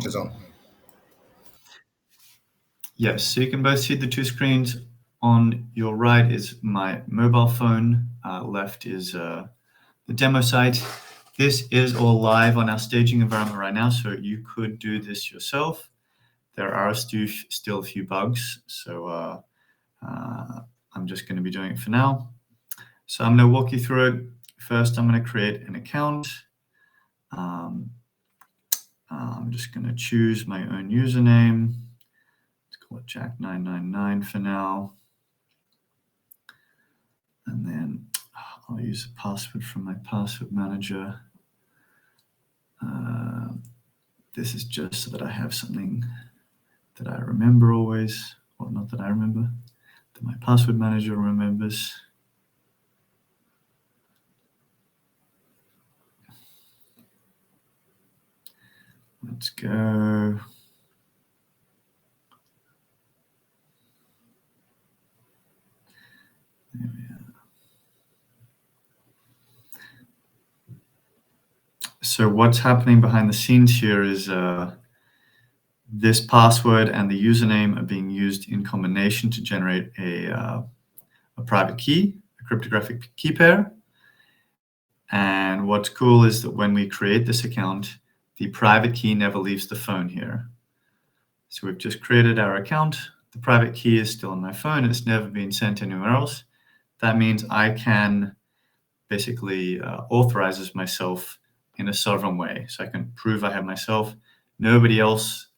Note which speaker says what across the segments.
Speaker 1: Is on.
Speaker 2: Yes, so you can both see the two screens. On your right is my mobile phone, left is the demo site. This is all live on our staging environment right now, so you could do this yourself. There are still a few bugs, so I'm just going to be doing it for now. So I'm going to walk you through it. First, I'm going to create an account. I'm just going to choose my own username. Let's call it Jack999 for now. And then I'll use a password from my password manager. This is just so that I have something that I remember always. Well, not that I remember, that my password manager remembers. Let's go. There we are. So what's happening behind the scenes here is this password and the username are being used in combination to generate a private key, a cryptographic key pair. And what's cool is that when we create this account, the private key never leaves the phone here. So we've just created our account. The private key is still on my phone. It's never been sent anywhere else. That means I can basically authorize as myself in a sovereign way. So I can prove I have myself. Nobody else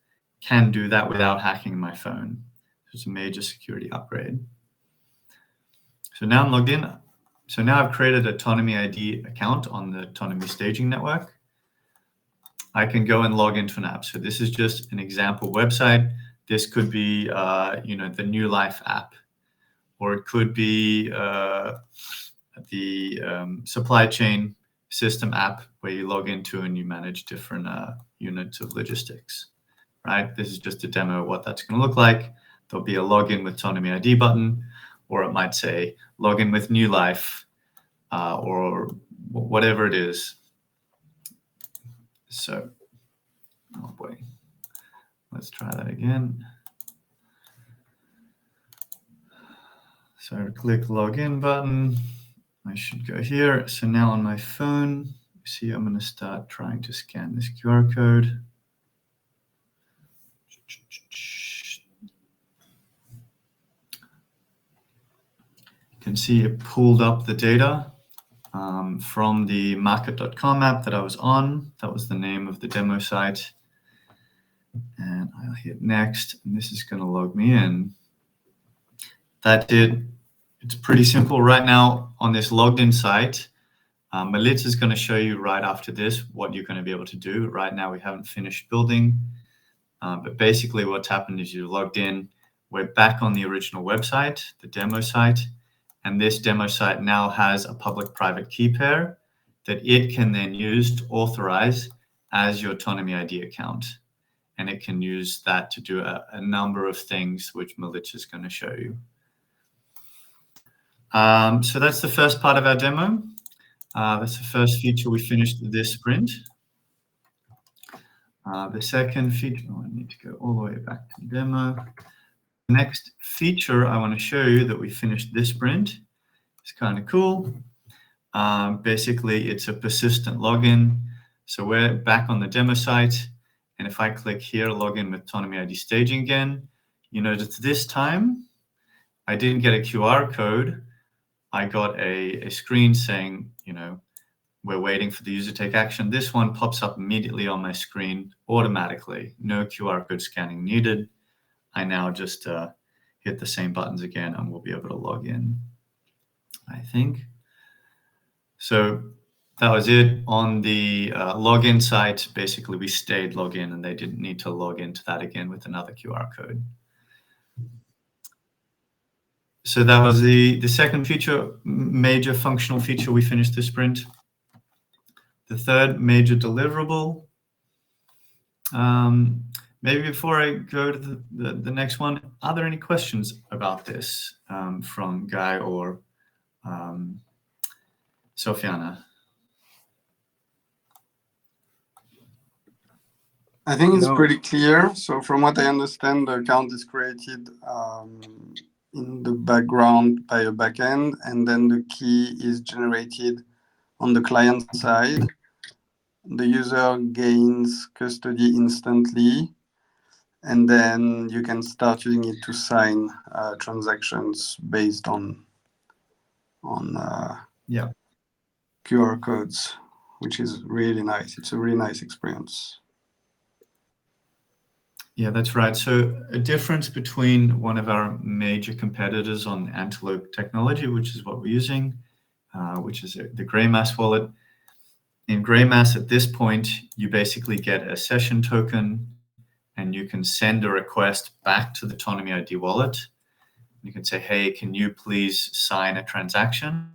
Speaker 2: can do that without hacking my phone. It's a major security upgrade. So now I'm logged in. So now I've created a Tonomy ID account on the Tonomy staging network. I can go and log into an app. So this is just an example website. This could be, the New Life app, or it could be the supply chain system app where you log into and you manage different units of logistics, right? This is just a demo of what that's going to look like. There'll be a login with Tonomy ID button, or it might say login with New Life, or whatever it is. So, oh boy, let's try that again. So I click login button. I should go here. So now on my phone, you see I'm going to start trying to scan this QR code. You can see it pulled up the data from the market.com app that I was on. That was the name of the demo site. And I'll hit next, and this is going to log me in. That did. It's pretty simple right now on this logged in site. Melitza is going to show you right after this what you're going to be able to do. Right now we haven't finished building, but basically what's happened is you logged in. We're back on the original website, the demo site, and this demo site now has a public-private key pair that it can then use to authorize as your Tonomy ID account. And it can use that to do a number of things, which Melitza is going to show you. So that's the first part of our demo. That's the first feature we finished this sprint. The second feature, I need to go all the way back to the demo. The next feature I want to show you that we finished this sprint is kind of cool. Basically, it's a persistent login. So we're back on the demo site. And if I click here, login with Tonomy ID staging again, you notice this time I didn't get a QR code. I got a screen saying, we're waiting for the user to take action. This one pops up immediately on my screen automatically. No QR code scanning needed. I now just hit the same buttons again and we'll be able to log in, I think. So that was it. On the login site, basically we stayed logged in and they didn't need to log into that again with another QR code. So that was the second feature, major functional feature we finished this sprint. The third major deliverable. Maybe before I go to the next one, are there any questions about this from Guy or Sofiana?
Speaker 1: I think it's
Speaker 2: No.
Speaker 1: pretty clear. So from what I understand, the account is created in the background by a backend, and then the key is generated on the client side. The user gains custody instantly, and then you can start using it to sign transactions based on
Speaker 2: Yeah.
Speaker 1: QR codes, which is really nice. It's a really nice experience.
Speaker 2: Yeah, that's right. So a difference between one of our major competitors on Antelope technology, which is what we're using, which is the GrayMass wallet. In GrayMass, at this point, you basically get a session token, and you can send a request back to the Tonomy ID wallet. You can say, hey, can you please sign a transaction?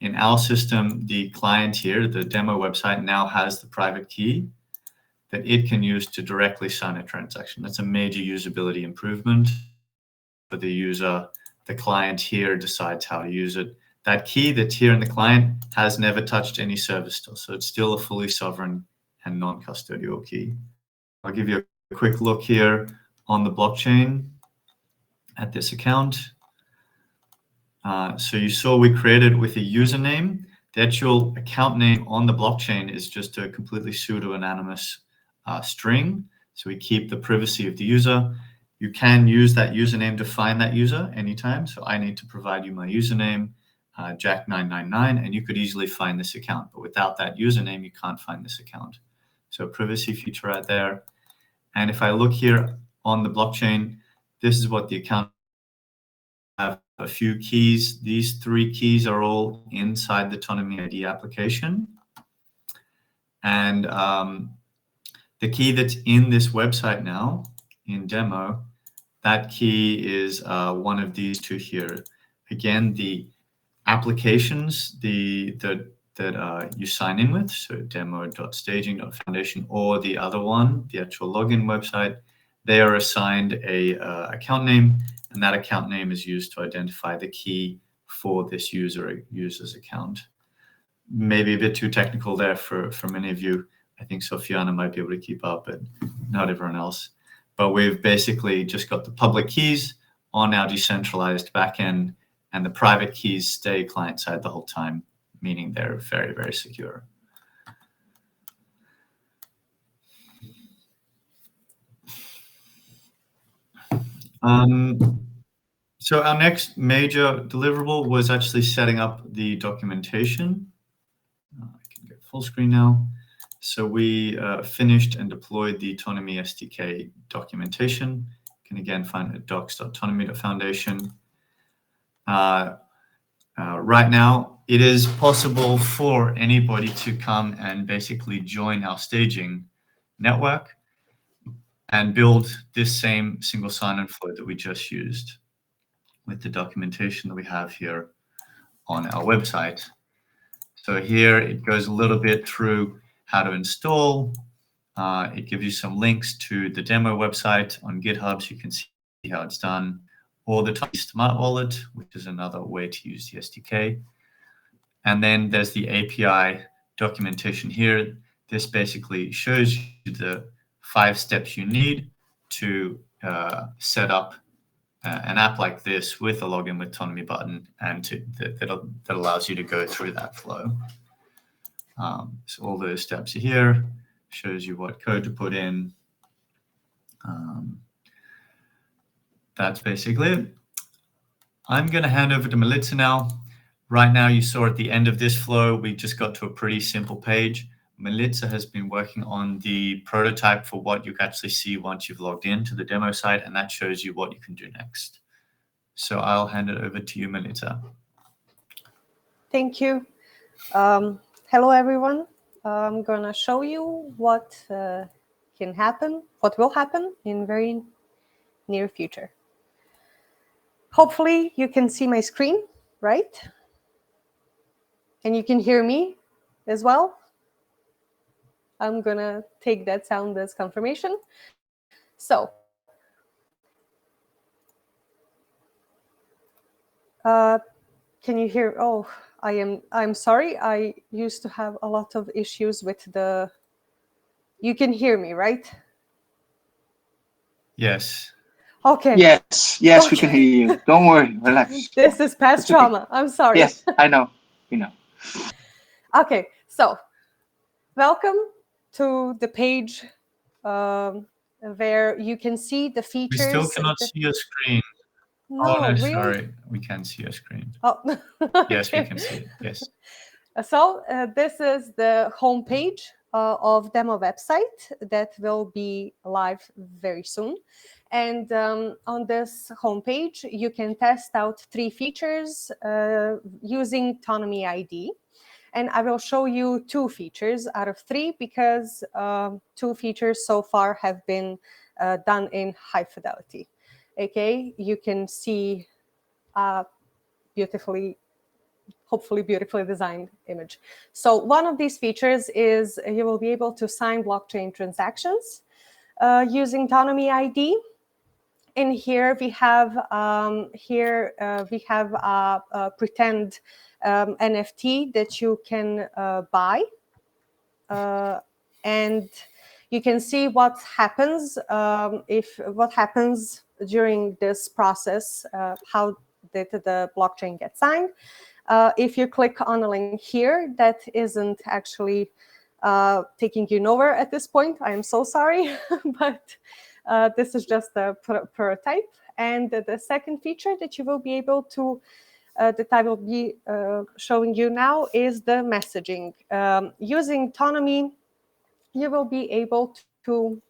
Speaker 2: In our system, the client here, the demo website, now has the private key that it can use to directly sign a transaction. That's a major usability improvement for the user. The client here decides how to use it. That key that's here in the client has never touched any service still, so it's still a fully sovereign and non-custodial key. I'll give you a quick look here on the blockchain at this account. So you saw we created with a username. The actual account name on the blockchain is just a completely pseudo-anonymous string. So we keep the privacy of the user. You can use that username to find that user anytime. So I need to provide you my username, Jack999, and you could easily find this account. But without that username, you can't find this account. So privacy feature right there. And if I look here on the blockchain, this is what the account have a few keys. These 3 keys are all inside the Tonomy ID application. And the key that's in this website now, in demo, that key is one of these 2 here. Again, the applications that you sign in with, so demo.staging.foundation, or the other one, the actual login website, they are assigned a account name, and that account name is used to identify the key for this user's account. Maybe a bit too technical there for many of you. I think Sofiana might be able to keep up, but not everyone else. But we've basically just got the public keys on our decentralized backend, and the private keys stay client-side the whole time, meaning they're very, very secure. So our next major deliverable was actually setting up the documentation. I can get full screen now. So we finished and deployed the Tonomy SDK documentation. You can again find it at docs.tonomy.foundation. Right now, it is possible for anybody to come and basically join our staging network and build this same single sign-on flow that we just used with the documentation that we have here on our website. So here it goes a little bit through how to install. It gives you some links to the demo website on GitHub so you can see how it's done, or the Tonomy Smart Wallet, which is another way to use the SDK. And then there's the API documentation here. This basically shows you the 5 steps you need to set up an app like this with a login with Tonomy button, and that allows you to go through that flow. So all those steps are here, shows you what code to put in. That's basically it. I'm going to hand over to Melitza now. Right now, you saw at the end of this flow, we just got to a pretty simple page. Melitza has been working on the prototype for what you actually see once you've logged into the demo site, and that shows you what you can do next. So I'll hand it over to you, Melitza.
Speaker 3: Thank you. Hello, everyone. I'm going to show you what can happen, what will happen in very near future. Hopefully, you can see my screen, right? And you can hear me as well. I'm going to take that sound as confirmation. So, can you hear? Oh, I'm sorry. I used to have a lot of issues with the You can hear me, right?
Speaker 2: Yes.
Speaker 3: Okay.
Speaker 4: Yes, yes, we can
Speaker 3: Okay.
Speaker 4: hear you. Don't worry, relax.
Speaker 3: This is past
Speaker 4: It's okay.
Speaker 3: trauma. I'm sorry.
Speaker 4: Yes, I know. We know.
Speaker 3: Okay, so welcome to the page where you can see the
Speaker 2: We
Speaker 3: features.
Speaker 2: still cannot see your screen.
Speaker 3: No,
Speaker 2: Oh, no,
Speaker 3: really?
Speaker 2: sorry. We can see your screen.
Speaker 3: Oh,
Speaker 2: Yes, we
Speaker 3: okay.
Speaker 2: can see it. Yes.
Speaker 3: So this is the homepage of demo website that will be live very soon. And on this homepage, you can test out 3 features using Tonomy ID. And I will show you 2 features out of 3 because 2 features so far have been done in high fidelity. Okay, you can see hopefully beautifully designed image. So one of these features is you will be able to sign blockchain transactions using Tonomy ID. In here we have a pretend NFT that you can buy, and you can see what happens during this process, how did the blockchain get signed. If you click on a link here, that isn't actually taking you nowhere at this point. I am so sorry, but this is just a prototype. And the second feature that you will be able to, that I will be showing you now, is the messaging. Using Tonomy, you will be able to,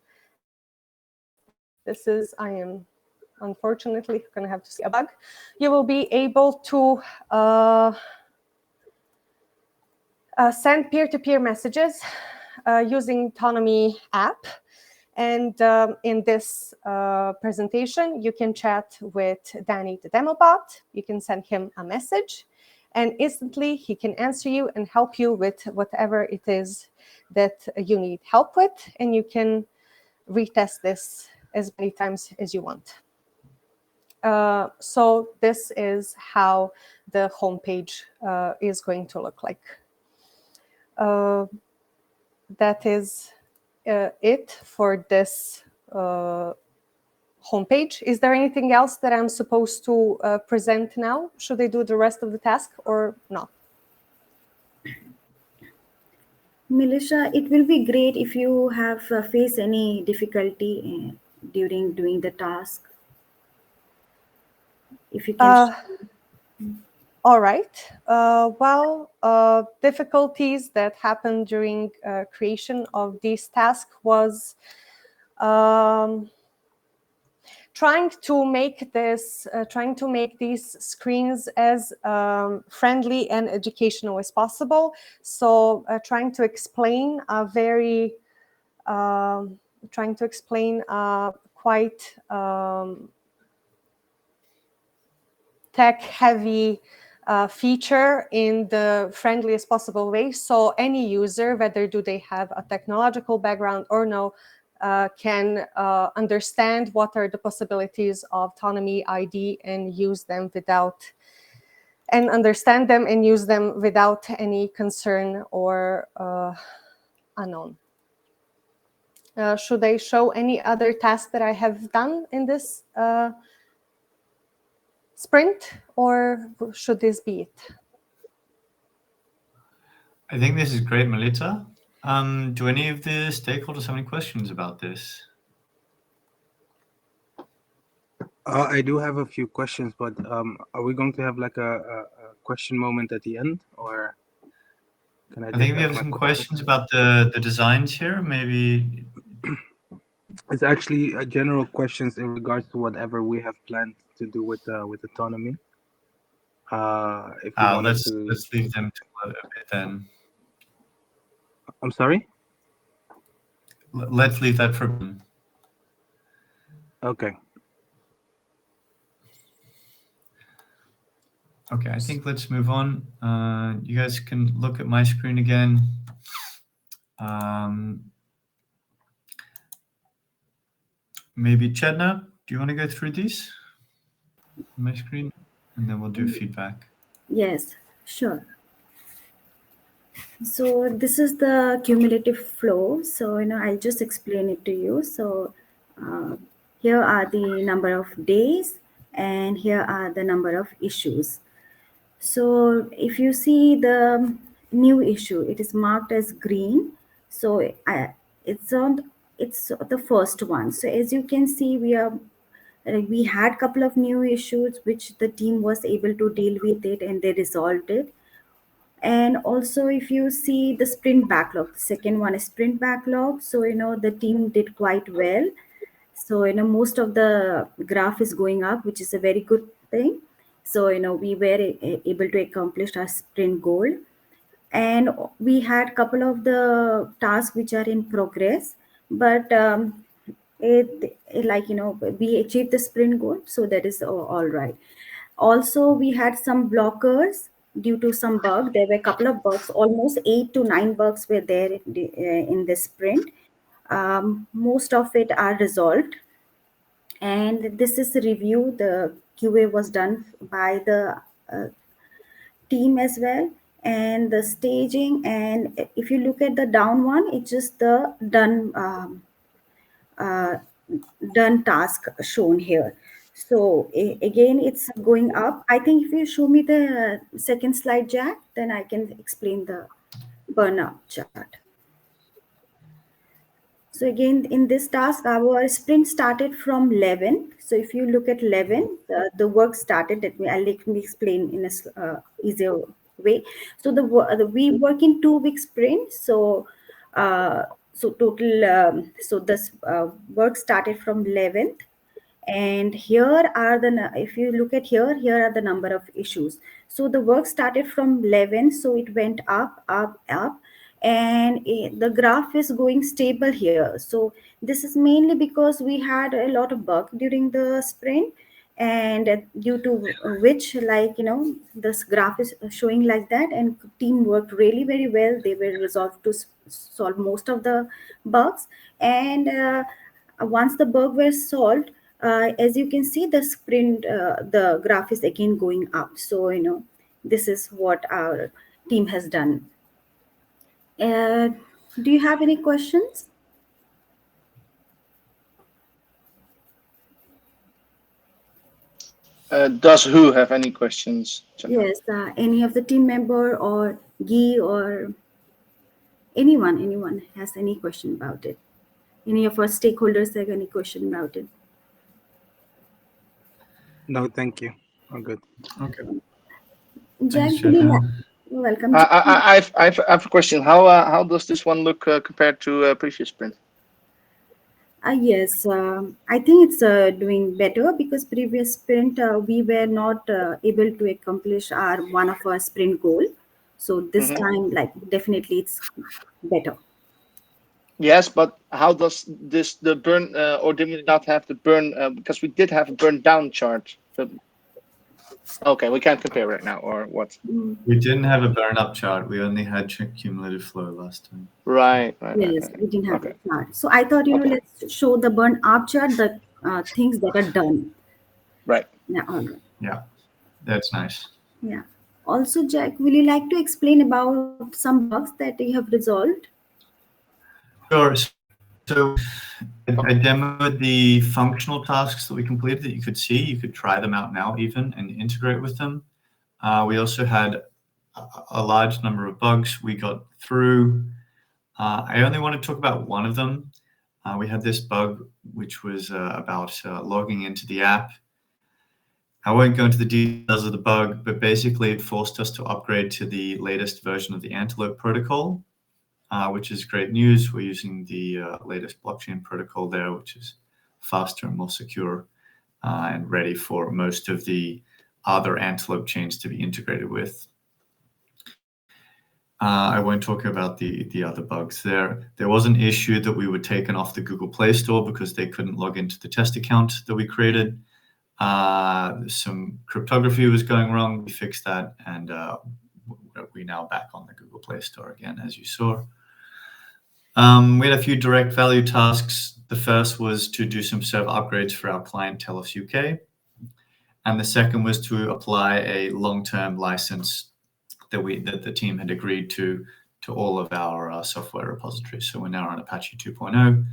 Speaker 3: I am unfortunately going to have to see a bug. You will be able to send peer-to-peer messages using Tonomy app. And in this presentation, you can chat with Danny, the demo bot. You can send him a message, and instantly he can answer you and help you with whatever it is that you need help with. And you can retest this as many times as you want. So this is how the homepage is going to look like. That is it for this homepage. Is there anything else that I'm supposed to present now? Should I do the rest of the task or not?
Speaker 5: Melissa, it will be great if you have faced any difficulty during doing the task. If you can.
Speaker 3: All right. Difficulties that happened during creation of this task was trying to make these screens as friendly and educational as possible. So trying to explain quite tech-heavy feature in the friendliest possible way. So any user, whether do they have a technological background or no, can understand what are the possibilities of Tonomy ID and use them understand them and use them without any concern or unknown. Should I show any other tasks that I have done in this sprint, or should this be it?
Speaker 2: I think this is great, Melita. Do any of the stakeholders have any questions about this?
Speaker 6: I do have a few questions, but are we going to have like a question moment at the end, or can
Speaker 2: I think we have some questions about the designs here. Maybe
Speaker 6: it's actually general questions in regards to whatever we have planned to do with autonomy. If you wanted
Speaker 2: let's leave them to a bit then.
Speaker 6: I'm sorry.
Speaker 2: Let's leave that for.
Speaker 6: Okay.
Speaker 2: Okay, I think let's move on. You guys can look at my screen again. Maybe Chetna, do you want to go through these on my screen? And then we'll do feedback.
Speaker 5: Yes, sure. So this is the cumulative flow. So I'll just explain it to you. So uh, here are the number of days, and here are the number of issues. So if you see the new issue, it is marked as green. So it's on it's the first one. So as you can see, we had couple of new issues which the team was able to deal with it, and they resolved it. And also, if you see the sprint backlog, the second one is sprint backlog. So the team did quite well. So most of the graph is going up, which is a very good thing. So we were able to accomplish our sprint goal. And we had couple of the tasks which are in progress, but like we achieved the sprint goal, so that is all right. Also, we had some blockers due to some bug. There were a couple of bugs, almost 8 to 9 bugs were there in this sprint. Most of it are resolved, and this is a review. The QA was done by the team as well, and the staging. And if you look at the down one, it's just the uh, done task shown here. So again, it's going up. I think if you show me the second slide, Jack, then I can explain the burnout chart. So again, in this task, our sprint started from 11. So if you look at 11, the work started. Let me explain in a easier way. So we work in 2 week sprint. So total. So this work started from 11th, and here are if you look at here are the number of issues. So the work started from 11, so it went up, and the graph is going stable here. So this is mainly because we had a lot of bug during the sprint, and due to which, like this graph is showing like that. And team worked really very well. They were resolved to solve most of the bugs. And once the bug was solved, as you can see, the sprint the graph is again going up. So this is what our team has done. uh, do you have any questions?
Speaker 4: Does who have any questions? Jennifer?
Speaker 5: Yes, any of the team member or Guy or anyone has any question about it? Any of our stakeholders have any question about it?
Speaker 6: No, thank you. I'm good.
Speaker 2: Okay.
Speaker 5: Jack,
Speaker 2: Thanks,
Speaker 5: would you
Speaker 2: Jack.
Speaker 5: like? Welcome, Jack.
Speaker 4: I've a question. How does this one look compared to previous sprint?
Speaker 5: Yes, I think it's doing better because previous sprint we were not able to accomplish our one of our sprint goal. So this
Speaker 4: Hmm.
Speaker 5: time, like definitely, it's better.
Speaker 4: Yes, but how does the burn or did we not have the burn because we did have a burn down chart. Okay, we can't compare right now, or what?
Speaker 5: Mm,
Speaker 2: We didn't have a burn up chart. We only had cumulative flow last time.
Speaker 4: Right.
Speaker 5: yes, we didn't have
Speaker 4: Okay,
Speaker 5: the chart. So I thought
Speaker 4: okay,
Speaker 5: let's show the burn up chart, the things that are done.
Speaker 4: right.
Speaker 5: Yeah, all right.
Speaker 2: Yeah, that's nice.
Speaker 5: Yeah. Also, Jack, will you like to explain about some bugs that you have resolved?
Speaker 2: Sure. So I demoed the functional tasks that we completed that you could see. You could try them out now even and integrate with them. We also had a large number of bugs we got through. I only want to talk about one of them. We had this bug which was about logging into the app. I won't go into the details of the bug, but basically it forced us to upgrade to the latest version of the Antelope protocol, which is great news. We're using the latest blockchain protocol there, which is faster and more secure and ready for most of the other Antelope chains to be integrated with. I won't talk about the other bugs there. There was an issue that we were taken off the Google Play Store because they couldn't log into the test account that we created. Some cryptography was going wrong. We fixed that, and we're now back on the Google Play Store again, as you saw. We had a few direct value tasks. The first was to do some server upgrades for our client Telos UK. And the second was to apply a long-term license that the team had agreed to to all of our software repositories. So we're now on Apache 2.0.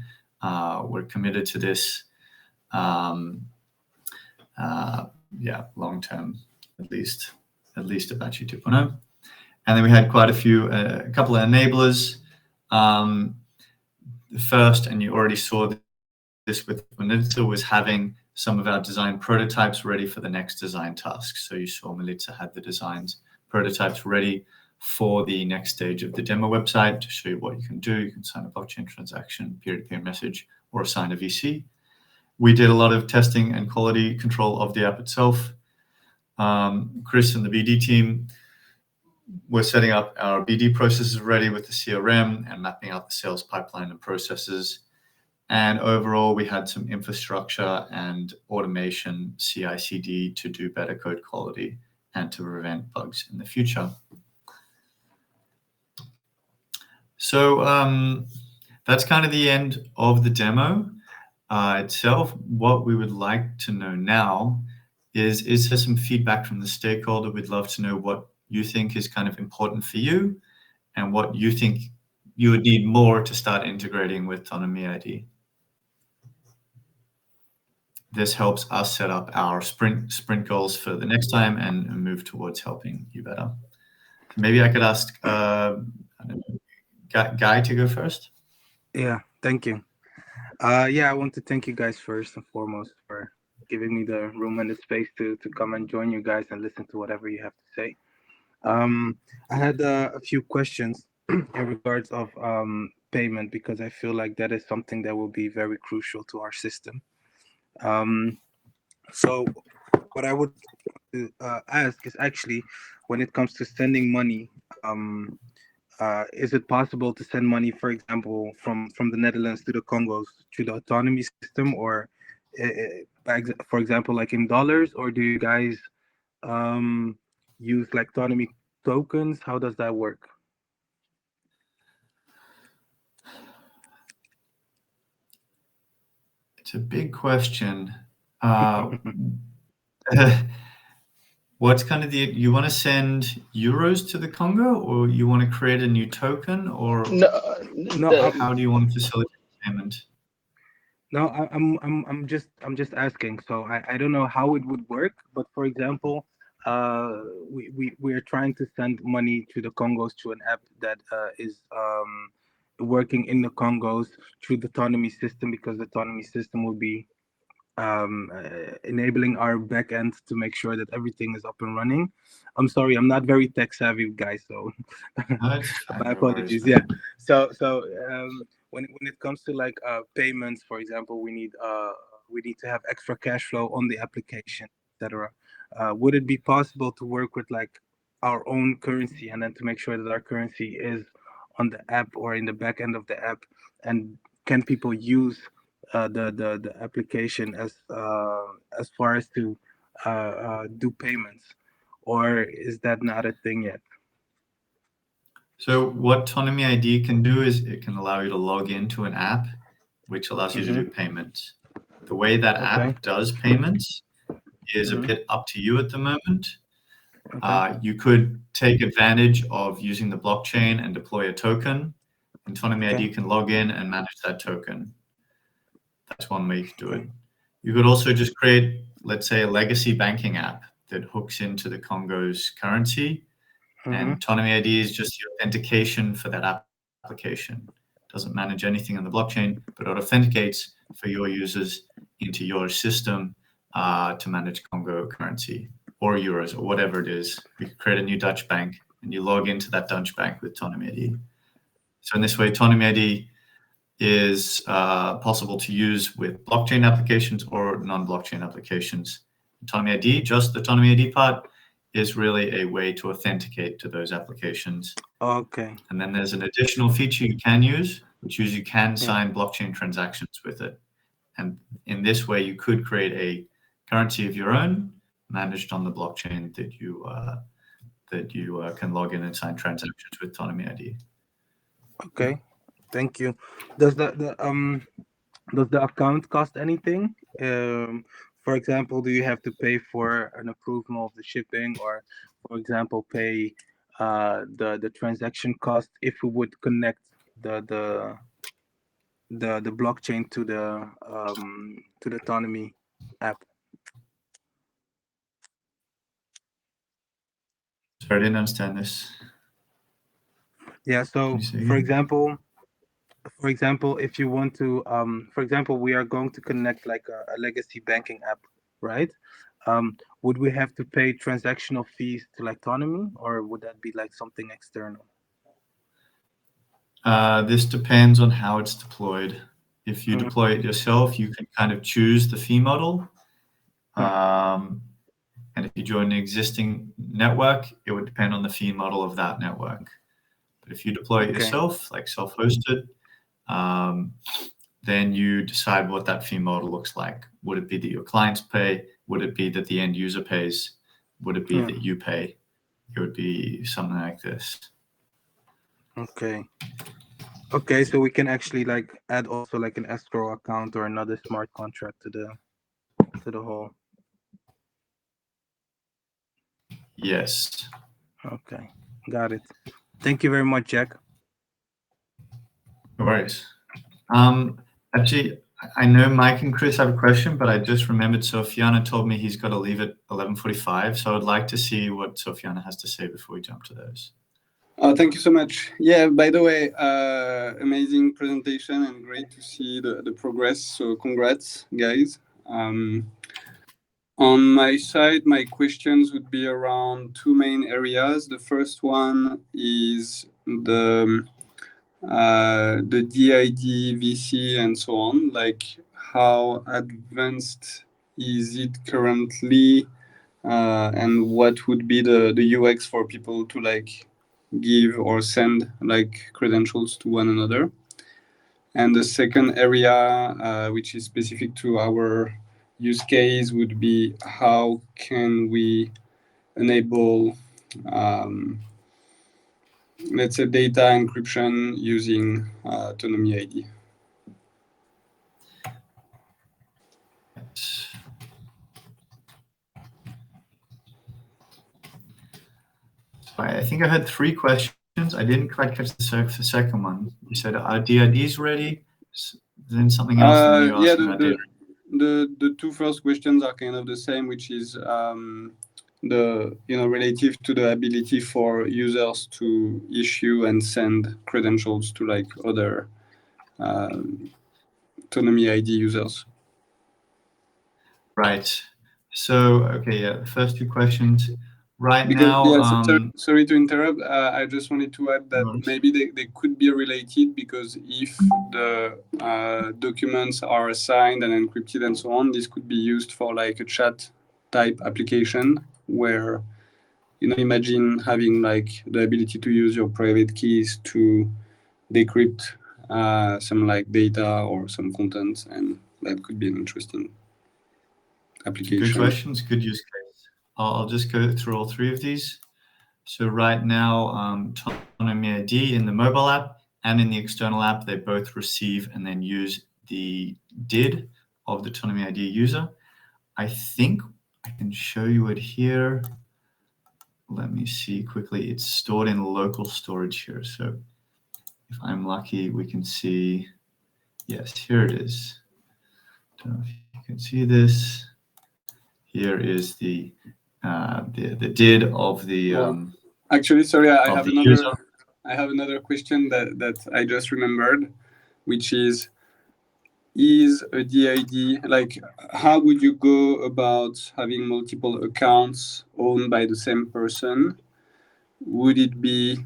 Speaker 2: We're committed to this, long term, at least Apache 2.0. And then we had quite a couple of enablers. The first, and you already saw this with Melitza, was having some of our design prototypes ready for the next design task. So you saw Melitza had the prototypes ready for the next stage of the demo website to show you what you can do. You can sign a blockchain transaction, peer-to-peer message, or assign a VC. We did a lot of testing and quality control of the app itself. Chris and the BD team were setting up our BD processes ready with the CRM and mapping out the sales pipeline and processes. And overall, we had some infrastructure and automation, CI/CD, to do better code quality and to prevent bugs in the future. So that's kind of the end of the demo itself. What we would like to know now is there some feedback from the stakeholder? We'd love to know what you think is kind of important for you and what you think you would need more to start integrating with Tonomy ID. This helps us set up our sprint goals for the next time and move towards helping you better. Maybe I could ask Guy to go first.
Speaker 6: Yeah, thank you. I want to thank you guys first and foremost for giving me the room and the space to come and join you guys and listen to whatever you have to say. I had a few questions in regards of payment, because I feel like that is something that will be very crucial to our system. So what I would ask is actually, when it comes to sending money, is it possible to send money, for example, from the Netherlands to the Congos through the autonomy system, or for example, like in dollars, or do you guys use like autonomy tokens? How does that work?
Speaker 2: It's a big question. What's kind of you want to send euros to the Congo, or you want to create a new token, or how do you want to facilitate payment?
Speaker 6: No, I'm just asking. So I don't know how it would work, but for example, we're trying to send money to the Congos through an app that is working in the Congos through the autonomy system, because the autonomy system will be enabling our backend to make sure that everything is up and running. I'm sorry, I'm not very tech savvy, guys, so my apologies. Yeah. So when it comes to like payments, for example, we need to have extra cash flow on the application, etc. Would it be possible to work with like our own currency, and then to make sure that our currency is on the app or in the back end of the app, and can people use the application as far as to do payments, or is that not a thing yet?
Speaker 2: So what Tonomy ID can do is it can allow you to log into an app, which allows you to do payments. The way that app does payments is a bit up to you at the moment. You could take advantage of using the blockchain and deploy a token, and Tonomy ID can log in and manage that token. That's one way you could do it. You could also just create, let's say, a legacy banking app that hooks into the Congo's currency, and Tonomy ID is just the authentication for that application. It doesn't manage anything on the blockchain, but it authenticates for your users into your system to manage Congo currency or euros or whatever it is. We could create a new Dutch bank, and you log into that Dutch bank with Tonomy ID. So in this way, Tonomy ID is possible to use with blockchain applications or non-blockchain applications. Tonomy ID, just the Tonomy ID part, is really a way to authenticate to those applications.
Speaker 6: Okay.
Speaker 2: And then there's an additional feature you can use, which is you can sign blockchain transactions with it. And in this way, you could create a currency of your own managed on the blockchain that you can log in and sign transactions with Tonomy ID.
Speaker 6: Okay, thank you. Does the account cost anything? For example, do you have to pay for an approval of the shipping, or for example, pay the transaction cost if we would connect the blockchain to the Tonomy app.
Speaker 2: Sorry, I didn't understand this.
Speaker 6: Yeah. So, for example, if you want to, for example, we are going to connect like a legacy banking app, right? Would we have to pay transactional fees to like Tonomy, or would that be like something external?
Speaker 2: This depends on how it's deployed. If you deploy it yourself, you can kind of choose the fee model. And if you join an existing network, it would depend on the fee model of that network. But if you deploy it yourself, like self-hosted, then you decide what that fee model looks like. Would it be that your clients pay? Would it be that the end user pays? Would it be that you pay? It would be something like this.
Speaker 6: Okay. Okay, so we can actually like add also like an escrow account or another smart contract to the whole.
Speaker 2: Yes.
Speaker 6: Okay, got it. Thank you very much, Jack.
Speaker 2: No worries. Actually, I know Mike and Chris have a question, but I just remembered Sofiane told me he's got to leave at 11:45. So I'd like to see what Sofiane has to say before we jump to those.
Speaker 1: Thank you so much. Yeah, by the way, amazing presentation and great to see the progress. So congrats, guys. On my side, my questions would be around two main areas. The first one is the DID, VC, and so on. Like, how advanced is it currently, and what would be the UX for people to like give or send like credentials to one another? And the second area, which is specific to our use case, would be how can we enable, let's say, data encryption using Tonomy ID.
Speaker 2: I think I had three questions. I didn't quite catch the second one. You said, are DIDs ready? Then something else, and then you asked about data.
Speaker 1: The two first questions are kind of the same, which is relative to the ability for users to issue and send credentials to like other Tonomy ID users.
Speaker 2: Right. So, okay, yeah, the first two questions. Right
Speaker 1: Because,
Speaker 2: now,
Speaker 1: sorry to interrupt. I just wanted to add that maybe they could be related, because if the documents are signed and encrypted and so on, this could be used for like a chat type application where, imagine having like the ability to use your private keys to decrypt some like data or some content, and that could be an interesting application.
Speaker 2: Good questions, good use case. I'll just go through all three of these. So right now, Tonomy ID in the mobile app and in the external app, they both receive and then use the DID of the Tonomy ID user. I think I can show you it here. Let me see quickly. It's stored in local storage here. So if I'm lucky, we can see, yes, here it is. Don't know if you can see this. Here is the DID of the
Speaker 1: actually, sorry, I have another question that I just remembered, which is a DID, like, how would you go about having multiple accounts owned by the same person? Would it be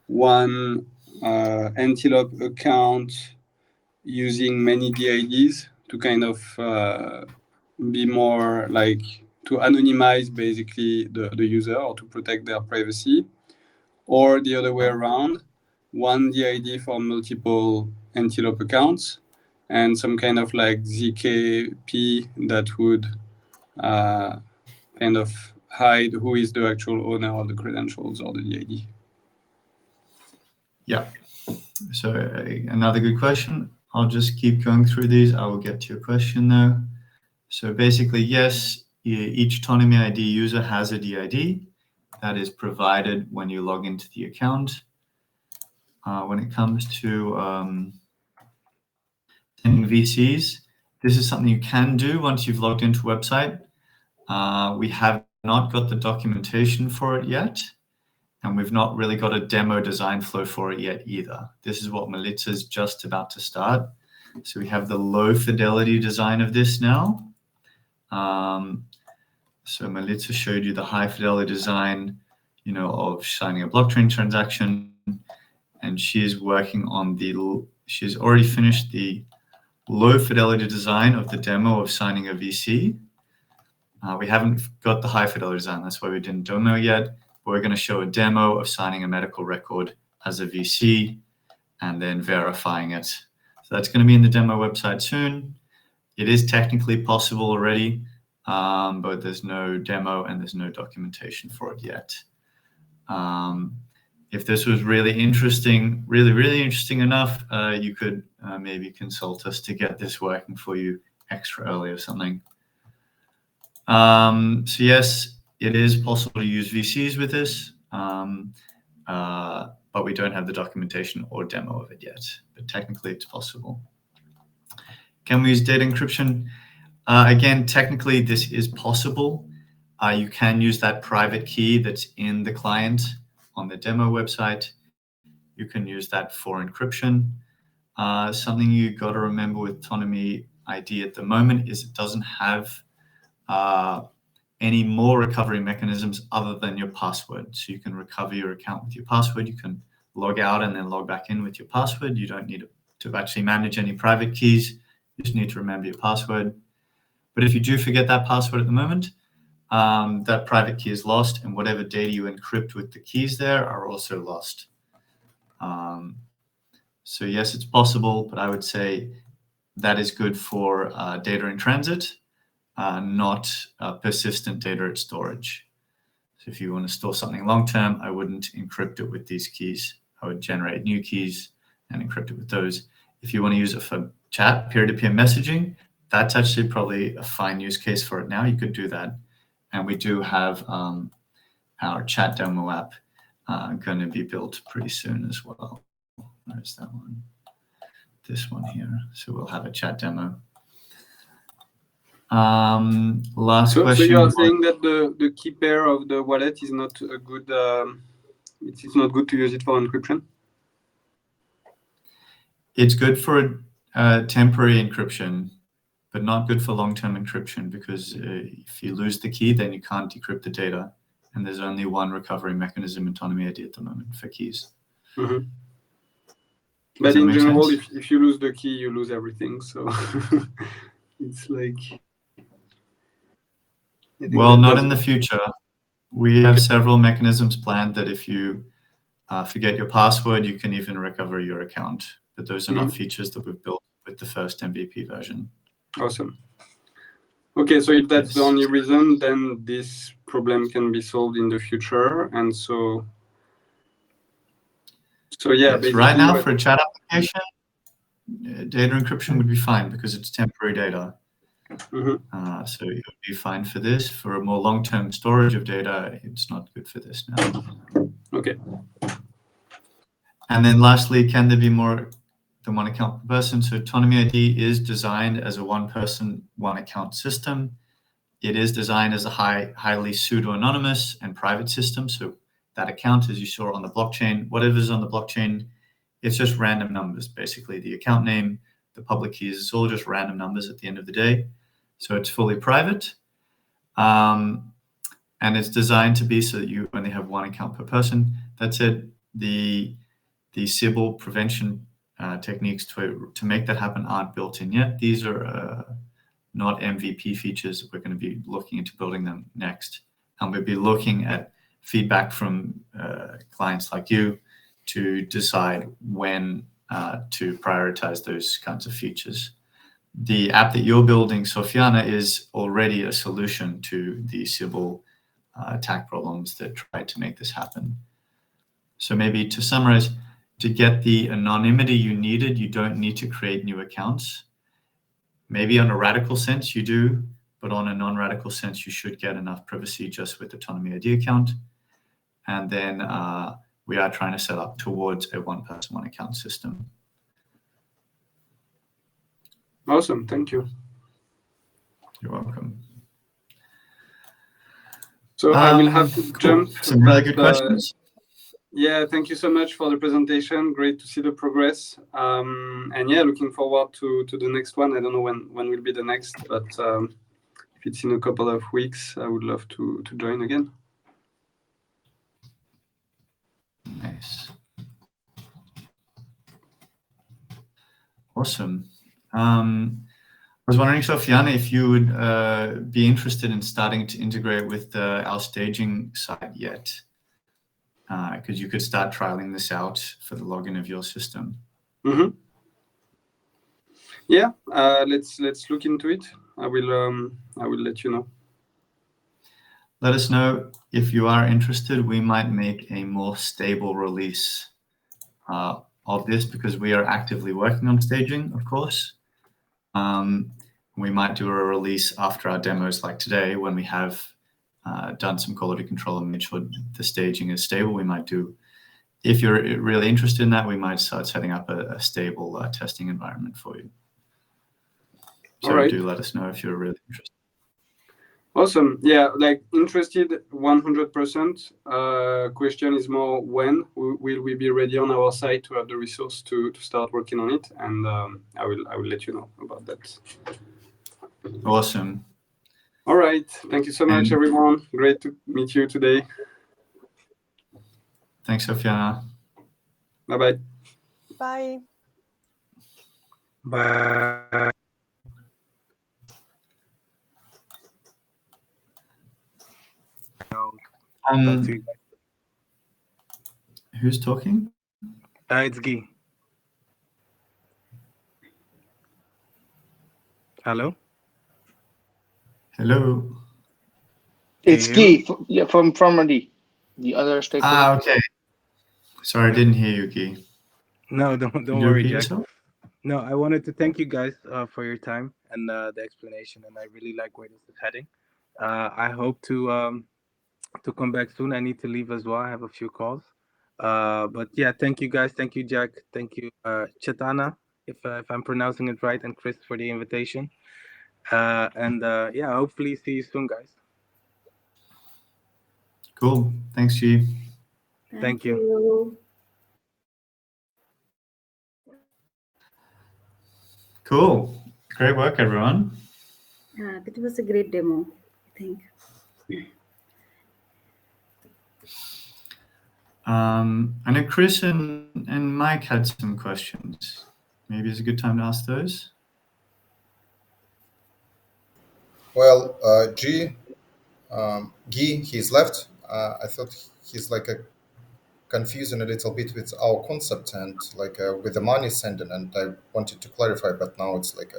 Speaker 1: one Antelope account using many DIDs to kind of be more like to anonymize basically the user or to protect their privacy? Or the other way around, one DID for multiple Antelope accounts and some kind of like ZKP that would kind of hide who is the actual owner of the credentials or the DID.
Speaker 2: Yeah. So another good question. I'll just keep going through these. I will get to your question now. So basically, yes, each Tonomy ID user has a DID. that is provided when you log into the account. When it comes to sending VCs, this is something you can do once you've logged into a website. We have not got the documentation for it yet, and we've not really got a demo design flow for it yet either. This is what Melitza is just about to start. So we have the low fidelity design of this now. So Melitza showed you the high fidelity design, of signing a blockchain transaction, and she is working on she's already finished the low fidelity design of the demo of signing a VC. We haven't got the high fidelity design, that's why we didn't demo yet. But we're going to show a demo of signing a medical record as a VC and then verifying it. So that's going to be in the demo website soon. It is technically possible already, but there's no demo and there's no documentation for it yet. If this was really interesting, really interesting enough, you could maybe consult us to get this working for you extra early or something. So yes, it is possible to use VCs with this, but we don't have the documentation or demo of it yet, but technically it's possible. Can we use data encryption? Again, technically this is possible. You can use that private key that's in the client on the demo website. You can use that for encryption. Something you got to remember with Tonomy ID at the moment is it doesn't have any more recovery mechanisms other than your password. So you can recover your account with your password. You can log out and then log back in with your password. You don't need to actually manage any private keys. You just need to remember your password. But if you do forget that password at the moment, that private key is lost, and whatever data you encrypt with the keys there are also lost. So yes, it's possible, but I would say that is good for data in transit, not persistent data at storage. So if you want to store something long-term, I wouldn't encrypt it with these keys. I would generate new keys and encrypt it with those. If you want to use it for chat, peer-to-peer messaging, that's actually probably a fine use case for it now. You could do that. And we do have our chat demo app going to be built pretty soon as well. Where's that one? This one here. So we'll have a chat demo. Last question.
Speaker 1: So you are saying that the key pair of the wallet is not a good. It's not good to use it for encryption.
Speaker 2: It's good for temporary encryption, but not good for long-term encryption, because if you lose the key, then you can't decrypt the data. And there's only one recovery mechanism in Tonomy ID at the moment for keys.
Speaker 1: Mm-hmm. But in general, if you lose the key, you lose everything. So it's like...
Speaker 2: Well, not in the future. We have several mechanisms planned that if you forget your password, you can even recover your account. But those are not features that we've built with the first MVP version.
Speaker 1: Awesome. Okay, so if that's the only reason, then this problem can be solved in the future. And so yeah,
Speaker 2: yes, right now for a chat application, data encryption would be fine because it's temporary data. Mm-hmm. So it would be fine for this. For a more long-term storage of data, it's not good for this now.
Speaker 1: Okay.
Speaker 2: And then lastly, can there be more than one account per person? So Tonomy ID is designed as a one-person, one-account system. It is designed as a highly pseudo-anonymous and private system. So that account, as you saw on the blockchain, whatever's on the blockchain, it's just random numbers, basically. The account name, the public keys, it's all just random numbers at the end of the day. So it's fully private. And it's designed to be so that you only have one account per person. That's it. The Sybil prevention techniques to make that happen aren't built in yet. These are not MVP features. We're going to be looking into building them next. And we'll be looking at feedback from clients like you to decide when to prioritize those kinds of features. The app that you're building, Sofiana, is already a solution to the Sybil attack problems that try to make this happen. So maybe to summarize, to get the anonymity you needed, you don't need to create new accounts. Maybe on a radical sense you do, but on a non-radical sense, you should get enough privacy just with the Tonomy ID account. and then we are trying to set up towards a one-person, one-account system.
Speaker 1: Awesome, thank you.
Speaker 2: You're welcome.
Speaker 1: So I will have to jump.
Speaker 2: Some really good questions.
Speaker 1: Yeah, thank you so much for the presentation. Great to see the progress. And yeah, looking forward to the next one. I don't know when will be the next, but if it's in a couple of weeks, I would love to join again.
Speaker 2: Nice. Awesome. I was wondering, Sofiane, if you would be interested in starting to integrate with our staging site yet, because you could start trialing this out for the login of your system.
Speaker 1: Mm-hmm. Yeah, let's look into it. I will let you know.
Speaker 2: Let us know if you are interested. We might make a more stable release of this, because we are actively working on staging, of course. We might do a release after our demos like today, when we have done some quality control and made sure the staging is stable. We might do, if you're really interested in that, we might start setting up a stable testing environment for you. So
Speaker 1: right.
Speaker 2: Do let us know if you're really interested.
Speaker 1: Awesome. Yeah, like interested 100%. Question is more when will we be ready on our side to have the resource to start working on it, and I will let you know about that.
Speaker 2: Awesome.
Speaker 1: All right. Thank you so much, everyone. Great to meet you today.
Speaker 2: Thanks, Sofiane.
Speaker 1: Bye-bye.
Speaker 3: Bye.
Speaker 6: Bye.
Speaker 2: Who's talking?
Speaker 6: It's Guy. Hello?
Speaker 2: Hello.
Speaker 4: It's Guy from Farmady, the other stakeholder.
Speaker 2: Okay. Sorry, I didn't hear you, Guy.
Speaker 6: No, don't worry, Jack. No, I wanted to thank you guys for your time and the explanation, and I really like where this is heading. I hope to come back soon. I need to leave as well. I have a few calls. But yeah, thank you guys. Thank you, Jack. Thank you, Chetana, if I'm pronouncing it right, and Chris for the invitation. And yeah, hopefully see you soon, guys.
Speaker 2: Cool. Thanks, G.
Speaker 6: Thank you.
Speaker 2: Cool. Great work, everyone.
Speaker 5: That was a great demo, I think.
Speaker 2: I know Chris and Mike had some questions. Maybe it's a good time to ask those.
Speaker 7: Well, Guy, he's left. I thought he's like confusing a little bit with our concept and like with the money sending, and I wanted to clarify, but now it's like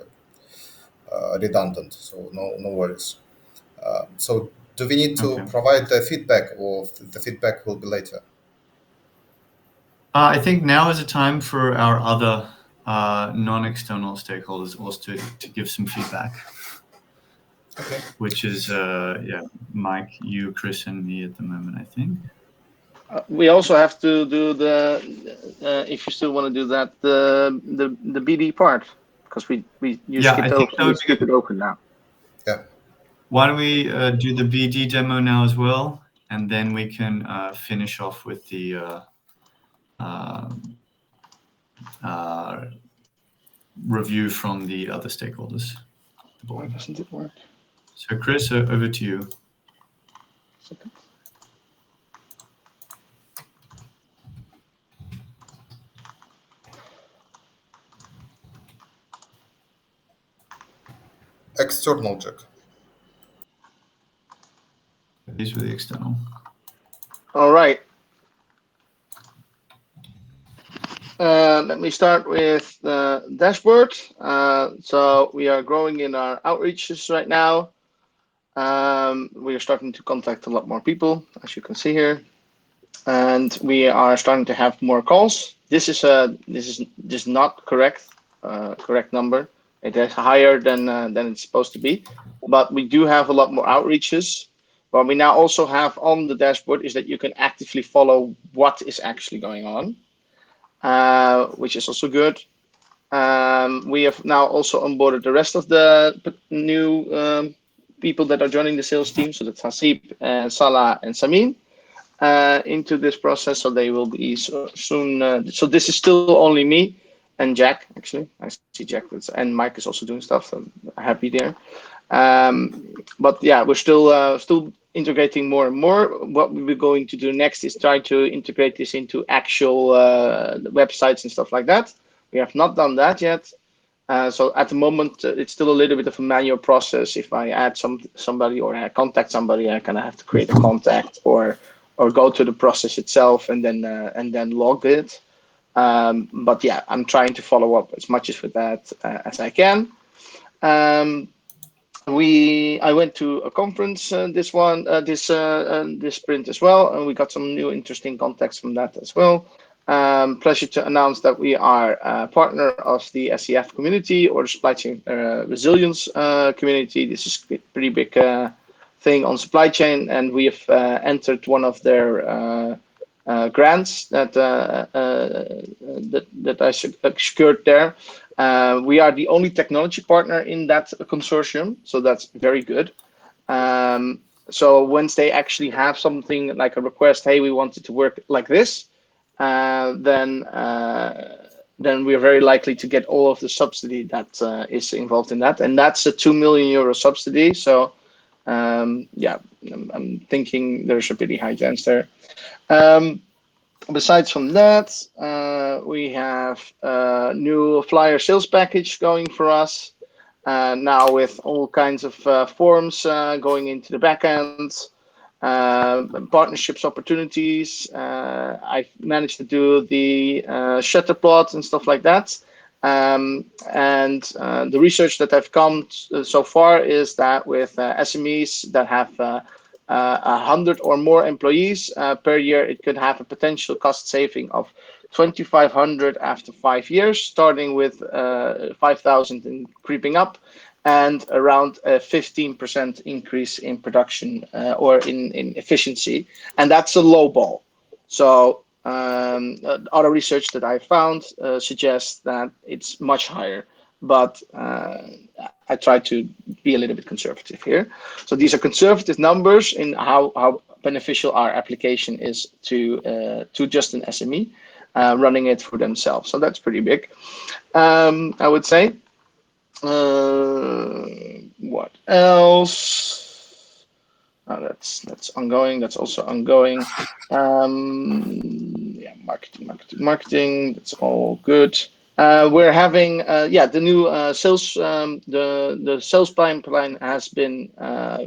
Speaker 7: redundant, so no worries. So do we need to provide the feedback, or the feedback will be later?
Speaker 2: I think now is a time for our other non-external stakeholders also to give some feedback.
Speaker 7: Okay.
Speaker 2: Which is, yeah, Mike, you, Chris, and me at the moment, I think.
Speaker 4: We also have to do the, if you still want to do that, the BD part, because we keep it open now.
Speaker 7: Yeah.
Speaker 2: Why don't we do the BD demo now as well, and then we can finish off with the review from the other stakeholders.
Speaker 4: Why doesn't it work?
Speaker 2: So Chris, over to you.
Speaker 7: External, Jack.
Speaker 2: These were the external.
Speaker 4: All right. Let me start with the dashboard. So we are growing in our outreaches right now. We are starting to contact a lot more people, as you can see here, and we are starting to have more calls. This is not correct number. It is higher than it's supposed to be, but we do have a lot more outreaches. What we now also have on the dashboard is that you can actively follow what is actually going on, which is also good. We have now also onboarded the rest of the new people that are joining the sales team. So that's Hasib, Salah, and Samin into this process. So they will be soon. So this is still only me and Jack, actually. I see Jack, and Mike is also doing stuff. So I'm happy there. But yeah, we're still integrating more and more. What we're going to do next is try to integrate this into actual websites and stuff like that. We have not done that yet. So at the moment, it's still a little bit of a manual process. If I add somebody or I contact somebody, I kind of have to create a contact or go to the process itself and then log it. But yeah, I'm trying to follow up as much as with that as I can. I went to a conference this sprint as well, and we got some new interesting contacts from that as well. Pleasure to announce that we are a partner of the SEF community, or the supply chain resilience community. This is a pretty big thing on supply chain, and we have entered one of their grants that I secured there. We are the only technology partner in that consortium, so that's very good. So once they actually have something like a request, hey, we wanted to work like this, then we are very likely to get all of the subsidy that is involved in that, and that's a €2 million subsidy. So yeah, I'm thinking there's a pretty high chance there. Besides from that, we have a new flyer sales package going for us now, with all kinds of forms going into the back end, partnerships opportunities. I've managed to do the shutter plot and stuff like that. And the research that I've come so far is that with SMEs that have 100 or more employees per year, it could have a potential cost saving of 2,500 after 5 years, starting with 5,000 and creeping up, and around a 15% increase in production or in efficiency. And that's a low ball. So other research that I found suggests that it's much higher, but I try to be a little bit conservative here. So these are conservative numbers in how beneficial our application is to just an SME running it for themselves. So that's pretty big, I would say. What else? Oh, that's ongoing. That's also ongoing. Yeah, marketing. That's all good. We're having the new sales. The sales pipeline has been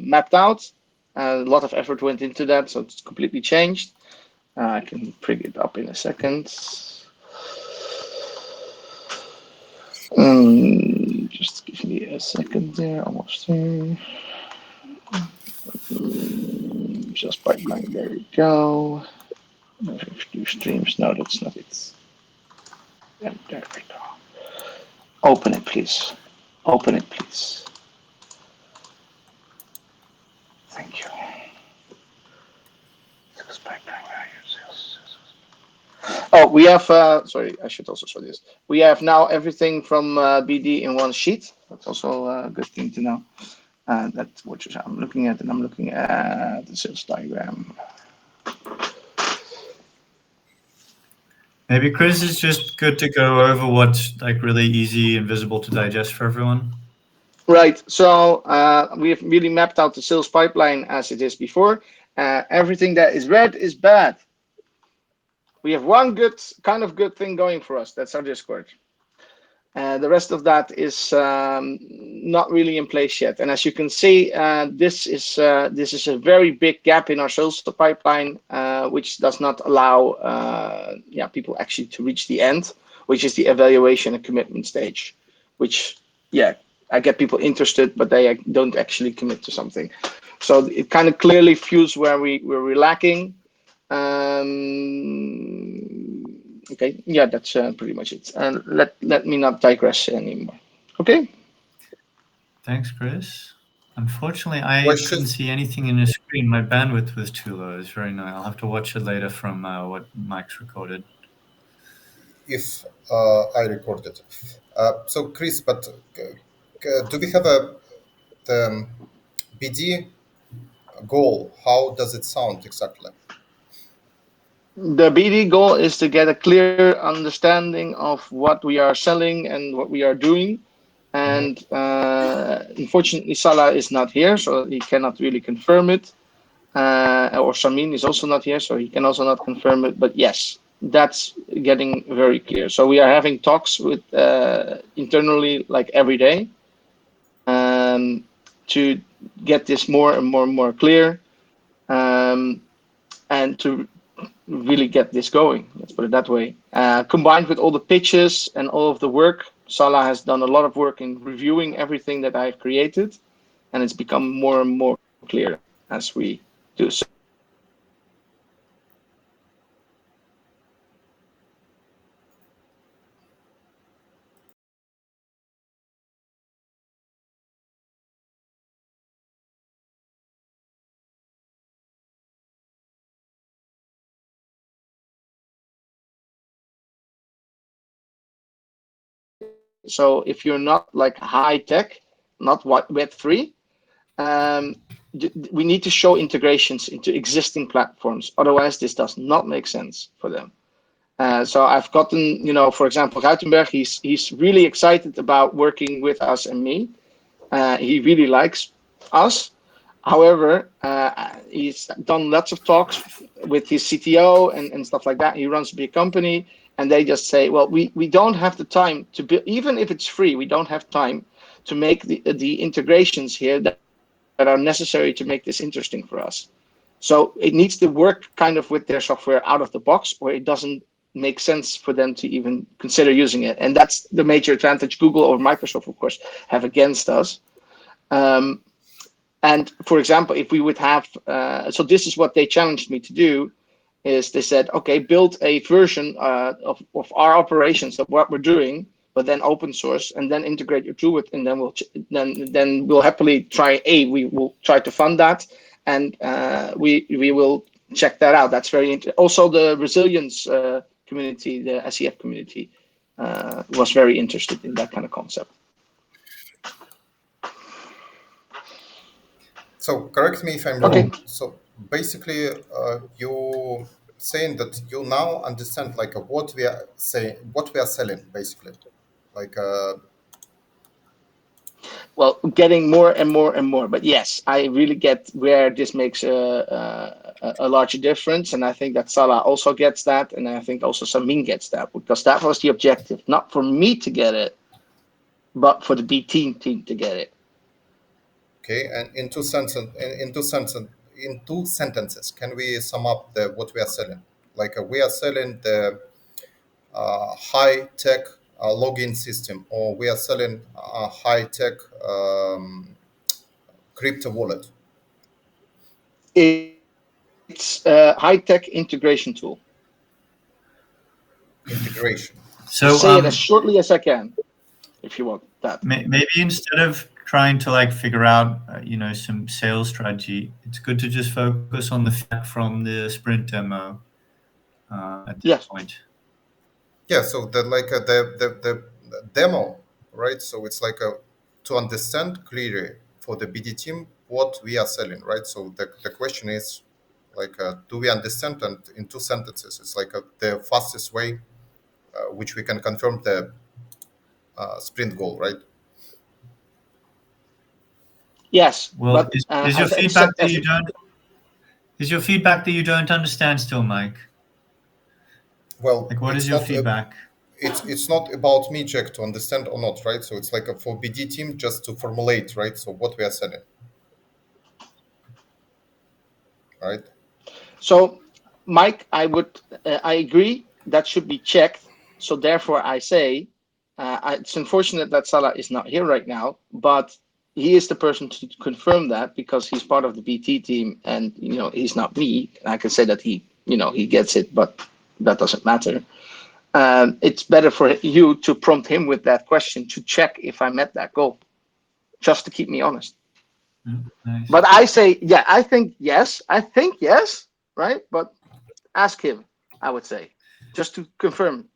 Speaker 4: mapped out. A lot of effort went into that, so it's completely changed. I can bring it up in a second. Just give me a second there. Almost there. Sales pipeline. There we go. View streams. No, that's not it. Yeah, there we go. Open it, please. Open it, please. Thank you. Oh, we have, sorry, I should also show this. We have now everything from BD in one sheet. That's also a good thing to know. That's what I'm looking at, and I'm looking at the sales diagram.
Speaker 2: Maybe Chris, is just good to go over what's like really easy and visible to digest for everyone.
Speaker 4: Right. So we have really mapped out the sales pipeline as it is before. Everything that is red is bad. We have one good thing going for us. That's our Discord. The rest of that is not really in place yet. And as you can see, this is a very big gap in our sales pipeline, which does not allow people actually to reach the end, which is the evaluation and commitment stage. Which, I get people interested, but they don't actually commit to something. So it kind of clearly feels where we're lacking. Okay, yeah, that's pretty much it. And let me not digress anymore. Okay.
Speaker 2: Thanks, Chris. Unfortunately, I couldn't see anything in the screen. My bandwidth was too low. It's very annoying. I'll have to watch it later from what Mike's recorded.
Speaker 7: If I recorded. So Chris, but do we have the BD goal? How does it sound exactly?
Speaker 4: The BD goal is to get a clear understanding of what we are selling and what we are doing. And unfortunately, Salah is not here, so he cannot really confirm it. Or Samin is also not here, so he can also not confirm it. But yes, that's getting very clear. So we are having talks with internally like every day to get this more and more and more clear, and to really get this going. Let's put it that way. Combined with all the pitches and all of the work, Salah has done a lot of work in reviewing everything that I've created, and it's become more and more clear as we do. So so if you're not like high tech, not Web3, um, we need to show integrations into existing platforms. Otherwise, this does not make sense for them. So I've gotten, for example, Ruitenberg, he's really excited about working with us and me. He really likes us. However, he's done lots of talks with his CTO and stuff like that. He runs a big company, and they just say, well, we don't have the time to build, even if it's free, we don't have time to make the integrations here that are necessary to make this interesting for us. So it needs to work kind of with their software out of the box, or it doesn't make sense for them to even consider using it. And that's the major advantage Google or Microsoft, of course, have against us. And for example, if we would have, so this is what they challenged me to do, is they said, okay, build a version of our operations of what we're doing, but then open source, and then integrate your tool with, and then we'll happily try. We will try to fund that, and we will check that out. That's very interesting. Also, the resilience community, the SEF community, was very interested in that kind of concept.
Speaker 7: So correct me if I'm wrong. So basically, you saying that you now understand like what we are saying, what we are selling, basically, like.
Speaker 4: Well, getting more and more and more. But yes, I really get where this makes a larger difference, and I think that Salah also gets that, and I think also Samin gets that, because that was the objective, not for me to get it, but for the B team to get it.
Speaker 7: Okay, and in two sentences, can we sum up what we are selling? Like we are selling the high tech login system, or we are selling a high tech crypto wallet.
Speaker 4: It's a high tech integration tool.
Speaker 7: Integration.
Speaker 4: So say it as shortly as I can, if you want that.
Speaker 2: Maybe instead of trying to like figure out some sales strategy, it's good to just focus on the feedback from the sprint demo at this point.
Speaker 7: Yeah, so the demo, right? So it's like to understand clearly for the BD team what we are selling, right? So the question is like, do we understand? And in two sentences, it's like the fastest way which we can confirm the sprint goal, right?
Speaker 4: Yes.
Speaker 2: Well,
Speaker 4: but
Speaker 2: is your feedback that you don't? Is your feedback that you don't understand still, Mike?
Speaker 7: Well,
Speaker 2: like what is your feedback?
Speaker 7: It's not about me, Jack, to understand or not, right? So it's like for BD team just to formulate, right? So what we are selling, right?
Speaker 4: So, Mike, I agree that should be checked. So therefore, I say it's unfortunate that Salah is not here right now, but he is the person to confirm that, because he's part of the BT team, and he's not me. I can say that he gets it, but that doesn't matter. It's better for you to prompt him with that question to check if I met that goal, just to keep me honest.
Speaker 2: Nice.
Speaker 4: But I say, yeah, I think yes, right? But ask him, I would say, just to confirm.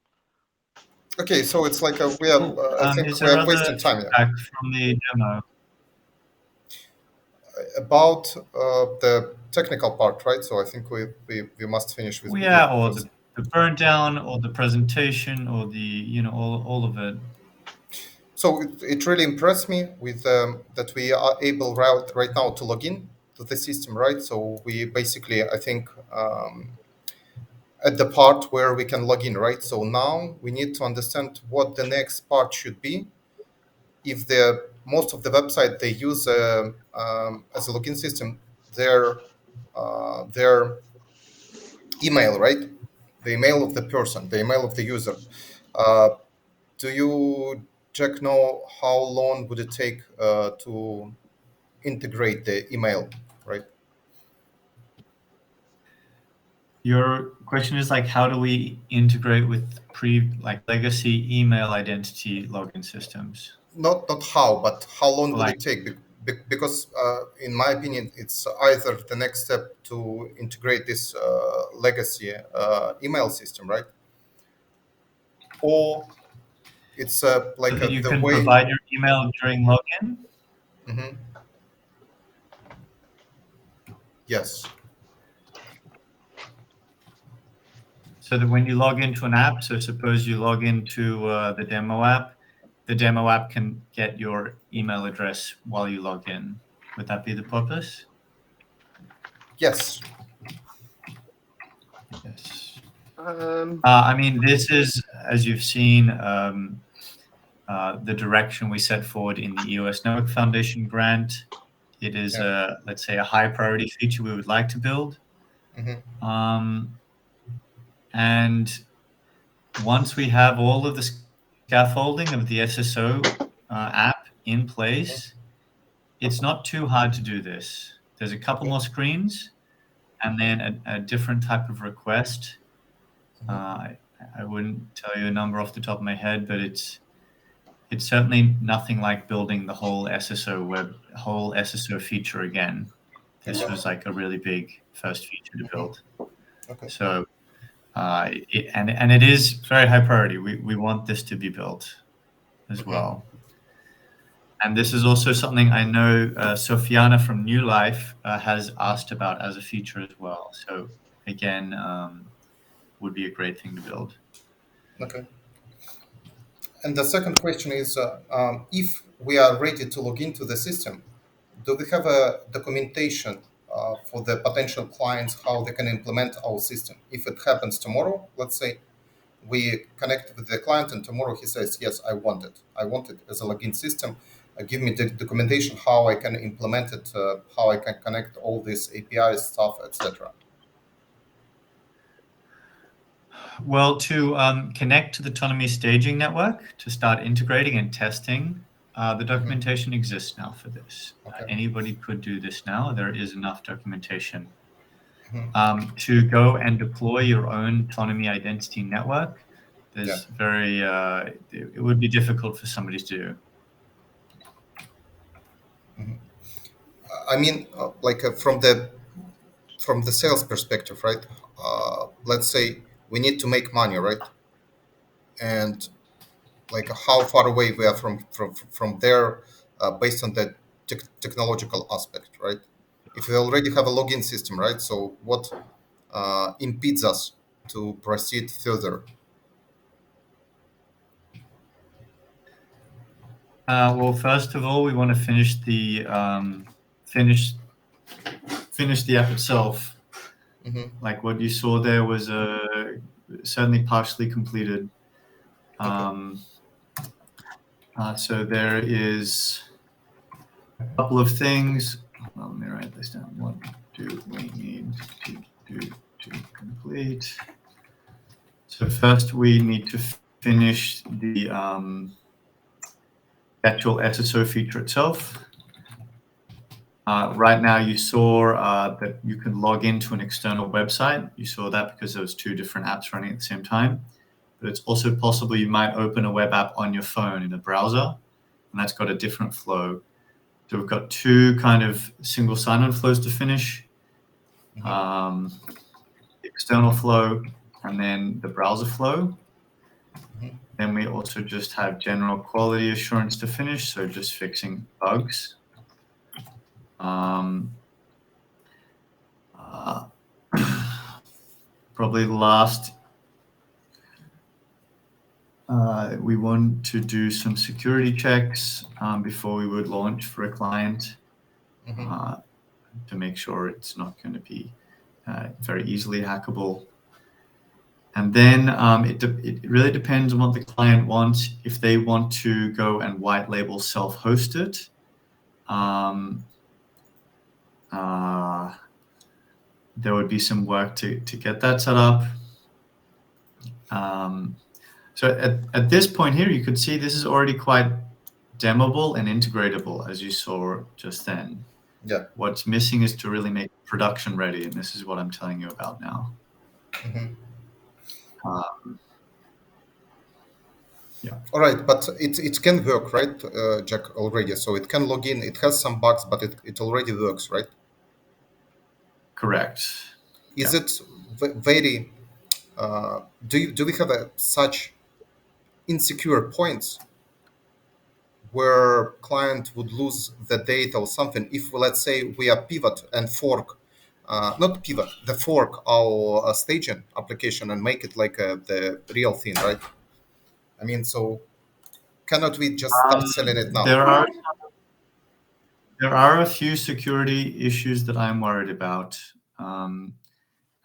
Speaker 7: Okay, so it's like we are.
Speaker 2: Cool.
Speaker 7: I think
Speaker 2: Is
Speaker 7: we
Speaker 2: there
Speaker 7: are
Speaker 2: other
Speaker 7: wasting time here.
Speaker 2: feedback from the demo?
Speaker 7: About the technical part, right? So I think we must finish with video.
Speaker 2: Yeah, or the burn down, or the presentation, or the all of it.
Speaker 7: So it really impressed me with that we are able right now to log in to the system, right? So we basically, I think, at the part where we can log in, right? So now we need to understand what the next part should be. If the most of the website they use as a login system, their email, right? The email of the person, the email of the user. Uh, do you, Jack, know how long would it take to integrate the email, right?
Speaker 2: Your question is like, how do we integrate with legacy email identity login systems?
Speaker 7: Not how, but how long will
Speaker 2: Like,
Speaker 7: it take? Because in my opinion, it's either the next step to integrate this legacy email system, right? Or it's
Speaker 2: so that you
Speaker 7: the
Speaker 2: can
Speaker 7: way.
Speaker 2: provide your email during login.
Speaker 7: Mhm. Yes.
Speaker 2: So that when you log into an app, so suppose you log into the demo app can get your email address while you log in. Would that be the purpose?
Speaker 7: Yes.
Speaker 2: Yes.
Speaker 4: Um,
Speaker 2: I mean, this is, as you've seen, the direction we set forward in the EOS Network Foundation grant. It is, let's say, a high priority feature we would like to build.
Speaker 7: Mm-hmm.
Speaker 2: And once we have all of the scaffolding of the SSO app in place, it's not too hard to do this. There's a couple more screens and then a different type of request. I wouldn't tell you a number off the top of my head, but it's certainly nothing like building the whole SSO feature again. This was like a really big first feature to build.
Speaker 7: Okay.
Speaker 2: So, and it is very high priority. We want this to be built as well. And this is also something I know Sofiana from New Life has asked about as a feature as well. So again, would be a great thing to build.
Speaker 7: Okay. And the second question is, if we are ready to log into the system, do we have a documentation for the potential clients how they can implement our system? If it happens tomorrow, let's say we connect with the client and tomorrow he says, yes, I want it as a login system. Give me the documentation how I can implement it, how I can connect all this API stuff, etc.
Speaker 2: Well, to connect to the Tonomy staging network, to start integrating and testing, the documentation exists now for this.
Speaker 7: Okay.
Speaker 2: Anybody could do this now. There is enough documentation. To go and deploy your own Tonomy identity network, there's it would be difficult for somebody to do.
Speaker 7: I mean, from the sales perspective, right? Let's say we need to make money, right? And like how far away we are from there, based on the technological aspect, right? If we already have a login system, right? So what impedes us to proceed further?
Speaker 2: Well, first of all, we want to finish the finish the app itself. Like what you saw there was certainly partially completed. So there is a couple of things. Well, let me write this down. What do we need to do to complete? So first we need to finish the actual SSO feature itself. Right now you saw that you can log into an external website. You saw that because there was two different apps running at the same time. But it's also possible you might open a web app on your phone in a browser, and that's got a different flow. So we've got two kind of single sign-on flows to finish.
Speaker 7: Mhm.
Speaker 2: The external flow and then the browser flow.
Speaker 7: Mhm.
Speaker 2: Then we also just have general quality assurance to finish, so just fixing bugs. Probably last, we want to do some security checks before we would launch for a client to make sure it's not going to be very easily hackable. And then it really depends on what the client wants. If they want to go and white label self-hosted, there would be some work to get that set up. So at this point here, you could see this is already quite demoable and integratable, as you saw just then.
Speaker 7: Yeah.
Speaker 2: What's missing is to really make it production ready, and this is what I'm telling you about now. Yeah.
Speaker 7: All right, but it can work, right, Jack, already? So it can log in. It has some bugs, but it already works, right?
Speaker 2: Correct.
Speaker 7: Is it very? Do we have such insecure points where client would lose the data or something if, let's say, we are pivot and fork, not pivot, the fork our staging application and make it like the real thing, right? I mean, so cannot we just start selling it now?
Speaker 2: There are a few security issues that I'm worried about, and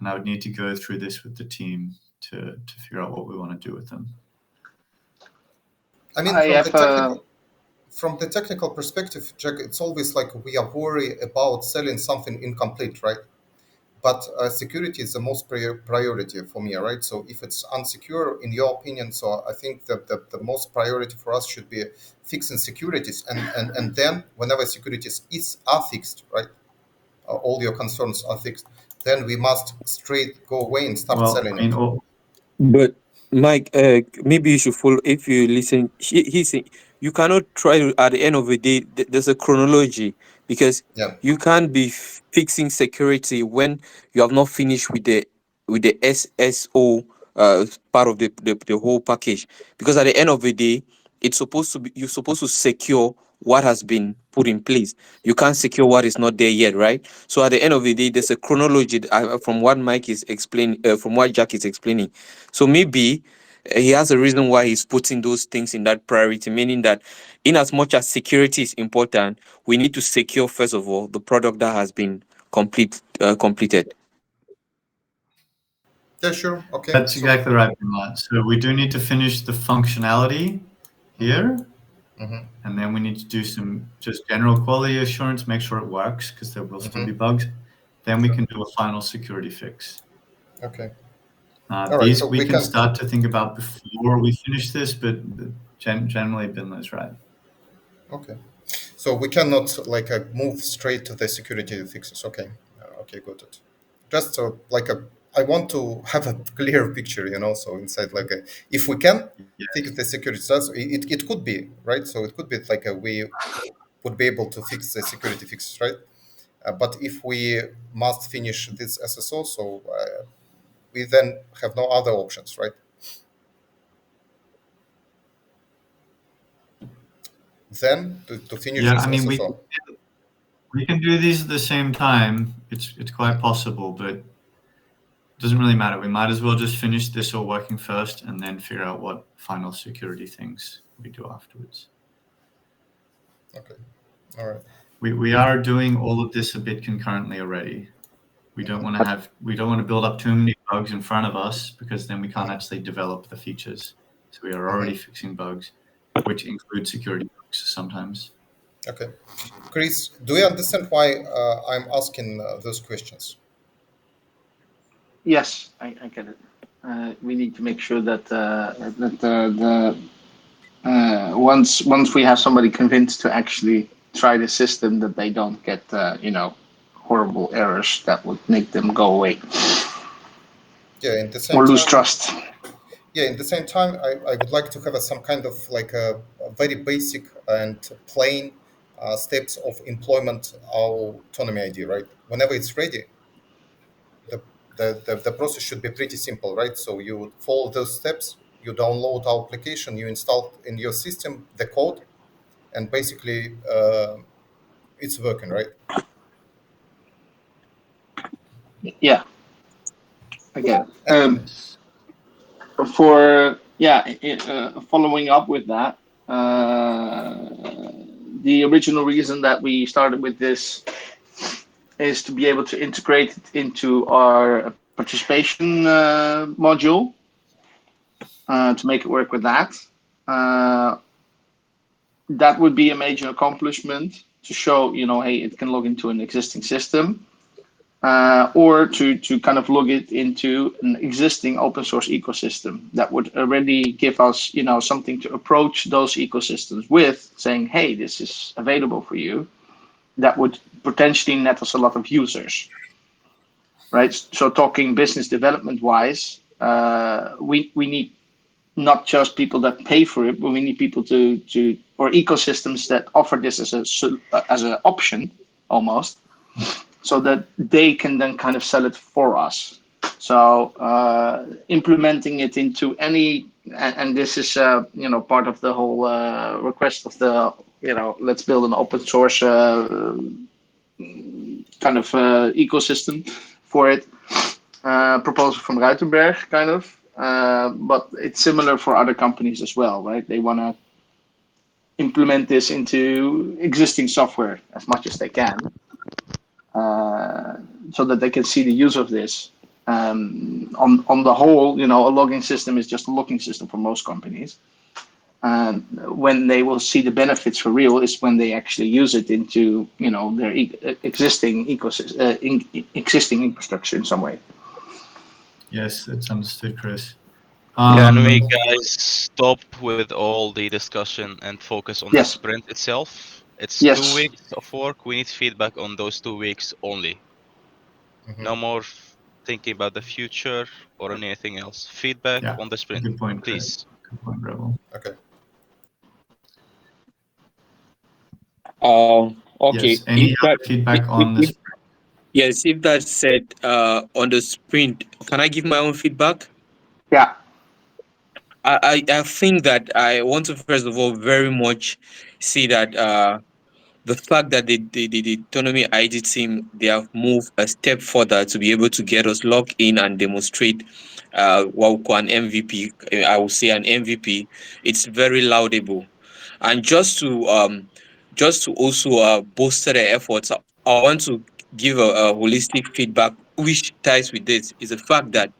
Speaker 2: I would need to go through this with the team to figure out what we want to do with them.
Speaker 7: I mean, from the technical perspective, Jack, it's always like we are worried about selling something incomplete, right? But security is the most priority for me, right? So if it's unsecure, in your opinion, so I think that the most priority for us should be fixing securities, and then whenever securities are fixed, right, all your concerns are fixed, then we must straight go away and start selling it.
Speaker 8: But Mike, maybe you should follow. If you listen, he's saying you cannot try to. At the end of the day, there's a chronology because you can't be fixing security when you have not finished with the SSO part of the whole package. Because at the end of the day, it's supposed to be you're supposed to secure what has been put in place. You can't secure what is not there yet, right? So at the end of the day, there's a chronology from what Mike is explaining, from what Jack is explaining. So maybe he has a reason why he's putting those things in that priority, meaning that in as much as security is important, we need to secure, first of all, the product that has been completed.
Speaker 7: Yeah, sure. Okay.
Speaker 2: That's exactly right, Bimla. So we do need to finish the functionality here. And then we need to do some just general quality assurance, make sure it works, because there will still be bugs. Then we can do a final security fix.
Speaker 7: Okay.
Speaker 2: These so we can start to think about before we finish this, but generally Bimla is right.
Speaker 7: Okay. So we cannot like move straight to the security fixes. Okay. Okay, got it. Just I want to have a clear picture, so inside if we can fix the security stuff, it could be, right? So it could be like we would be able to fix the security fixes, right? But if we must finish this SSO, so we then have no other options, right? Then to finish this SSO.
Speaker 2: We can do these at the same time. It's quite possible, but it doesn't really matter. We might as well just finish this all working first and then figure out what final security things we do afterwards.
Speaker 7: Okay. All right.
Speaker 2: We are doing all of this a bit concurrently already. We don't want to build up too many bugs in front of us because then we can't actually develop the features. So we are already fixing bugs, which include security bugs sometimes.
Speaker 7: Okay. Chris, do you understand why I'm asking those questions?
Speaker 4: Yes, I get it. We need to make sure that once we have somebody convinced to actually try the system, that they don't get horrible errors that would make them go away.
Speaker 7: Yeah, in the same
Speaker 4: or lose trust.
Speaker 7: Yeah, in the same time, I would like to have some kind of like a very basic and plain steps of employment our Tonomy ID, right? Whenever it's ready, the process should be pretty simple, right? So you follow those steps, you download our application, you install in your system the code, and basically it's working, right?
Speaker 4: Yeah. Okay.
Speaker 2: Yes.
Speaker 4: For following up with that, the original reason that we started with this is to be able to integrate it into our participation module to make it work with that. That would be a major accomplishment to show, hey, it can log into an existing system. Or to kind of log it into an existing open source ecosystem that would already give us, something to approach those ecosystems with, saying, hey, this is available for you. That would potentially net us a lot of users, right? So talking business development wise, we need not just people that pay for it, but we need people or ecosystems that offer this as an option almost, so that they can then kind of sell it for us. So implementing it into any, and this is part of the whole request of the let's build an open source kind of ecosystem for it. Proposal from Ruitenberg, kind of, but it's similar for other companies as well, right? They want to implement this into existing software as much as they can. So that they can see the use of this. On the whole, a logging system is just a logging system for most companies. And when they will see the benefits for real is when they actually use it into their existing ecosystem, existing infrastructure in some way.
Speaker 2: Yes, it's understood, Chris.
Speaker 9: Can we guys stop with all the discussion and focus on the sprint itself? It's 2 weeks of work. We need feedback on those 2 weeks only. No more thinking about the future or anything else. Feedback on the sprint,
Speaker 2: good point,
Speaker 9: please.
Speaker 2: Good point, Rebel.
Speaker 7: Okay.
Speaker 8: Okay.
Speaker 2: Yes. Any other feedback on this?
Speaker 8: Yes, if that's said, on the sprint, can I give my own feedback?
Speaker 4: Yeah.
Speaker 8: I think that I want to first of all very much see that the fact that the Tonomy ID team, they have moved a step further to be able to get us logged in and demonstrate what we call an MVP. I will say an MVP. It's very laudable, and just to also bolster the efforts, I want to give a holistic feedback which ties with this is the fact that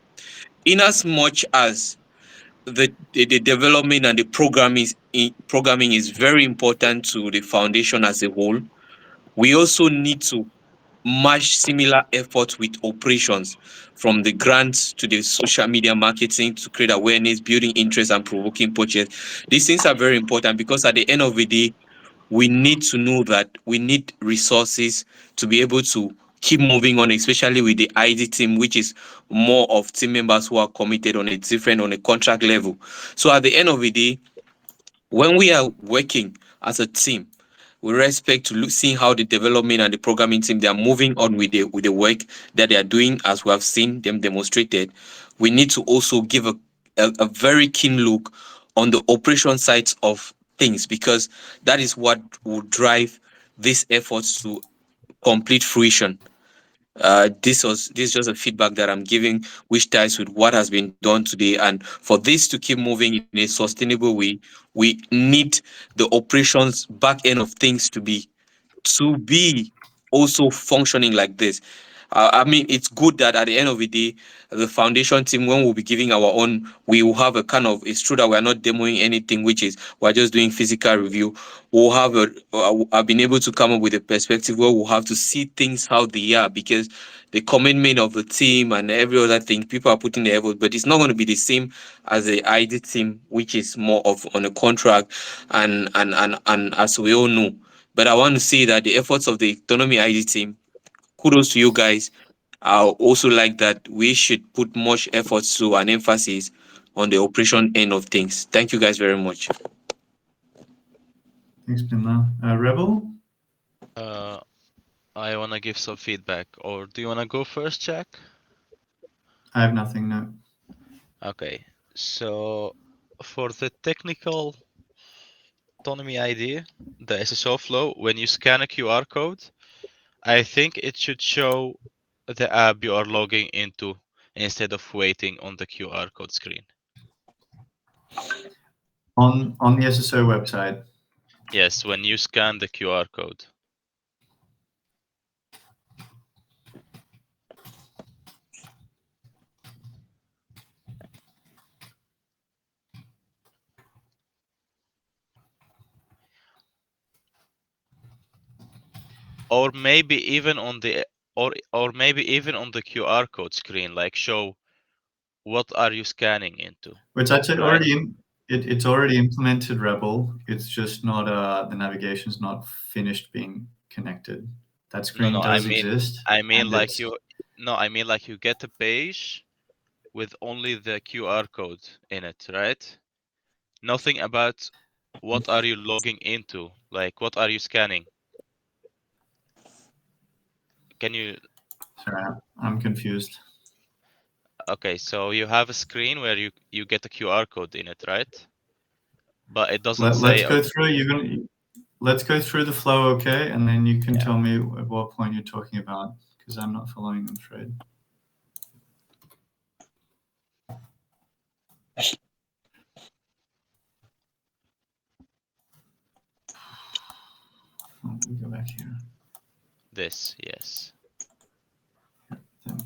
Speaker 8: in as much as the development and the programming is very important to the foundation as a whole, we also need to match similar efforts with operations, from the grants to the social media marketing to create awareness, building interest, and provoking purchase. These things are very important because at the end of the day, we need to know that we need resources to be able to keep moving on, especially with the ID team, which is more of team members who are committed on a contract level. So at the end of the day, when we are working as a team, with respect to seeing how the development and the programming team, they are moving on with the work that they are doing, as we have seen them demonstrated, we need to also give a very keen look on the operation sides of things, because that is what will drive these efforts to complete fruition. This is just a feedback that I'm giving, which ties with what has been done today. And for this to keep moving in a sustainable way, we need the operations back end of things to be also functioning like this. I mean, it's good that at the end of the day, the foundation team, when we'll be giving our own, we will have a kind of, it's true that we're not demoing anything, which is we're just doing physical review. We'll have I've been able to come up with a perspective where we'll have to see things how they are, because the commitment of the team and every other thing, people are putting the effort, but it's not going to be the same as the ID team, which is more of on a contract, and as we all know. But I want to say that the efforts of the Tonomy ID team, kudos to you guys. I also like that we should put much efforts to and emphasis on the operation end of things. Thank you guys very much.
Speaker 2: Thanks, Pinla. Rebel?
Speaker 9: I want to give some feedback, or do you want to go first, Jack?
Speaker 2: I have nothing, no.
Speaker 9: Okay, so for the technical Tonomy ID, the SSO flow, when you scan a QR code, I think it should show the app you are logging into instead of waiting on the QR code screen.
Speaker 2: On the SSO website?
Speaker 9: Yes, when you scan the QR code. Or maybe even on the maybe even on the QR code screen, like show what are you scanning into.
Speaker 2: Which actually
Speaker 9: right?
Speaker 2: it's already implemented Rebel. It's just not the navigation's not finished being connected. That screen does exist.
Speaker 9: I mean like you get a page with only the QR code in it, right? Nothing about what are you logging into, like what are you scanning? Can you?
Speaker 2: Sorry, I'm confused.
Speaker 9: Okay, so you have a screen where you get a QR code in it, right? But it doesn't say.
Speaker 2: Let's go through. Let's go through the flow, okay, and then you can tell me at what point you're talking about, because I'm not following the thread. Oh, we go back here.
Speaker 9: This, yes.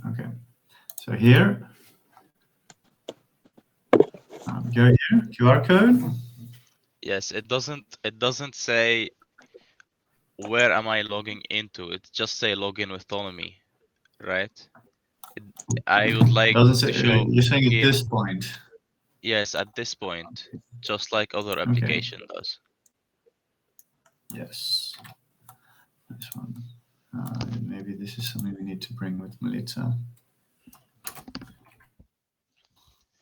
Speaker 2: Okay, so here, go here, QR code.
Speaker 9: Yes, it doesn't say where am I logging into. It just say login with Tonomy, right? I would like to show.
Speaker 2: You're saying at this point.
Speaker 9: Yes, at this point, just like other application does.
Speaker 2: Yes. This one. Maybe this is something we need to bring with Melita.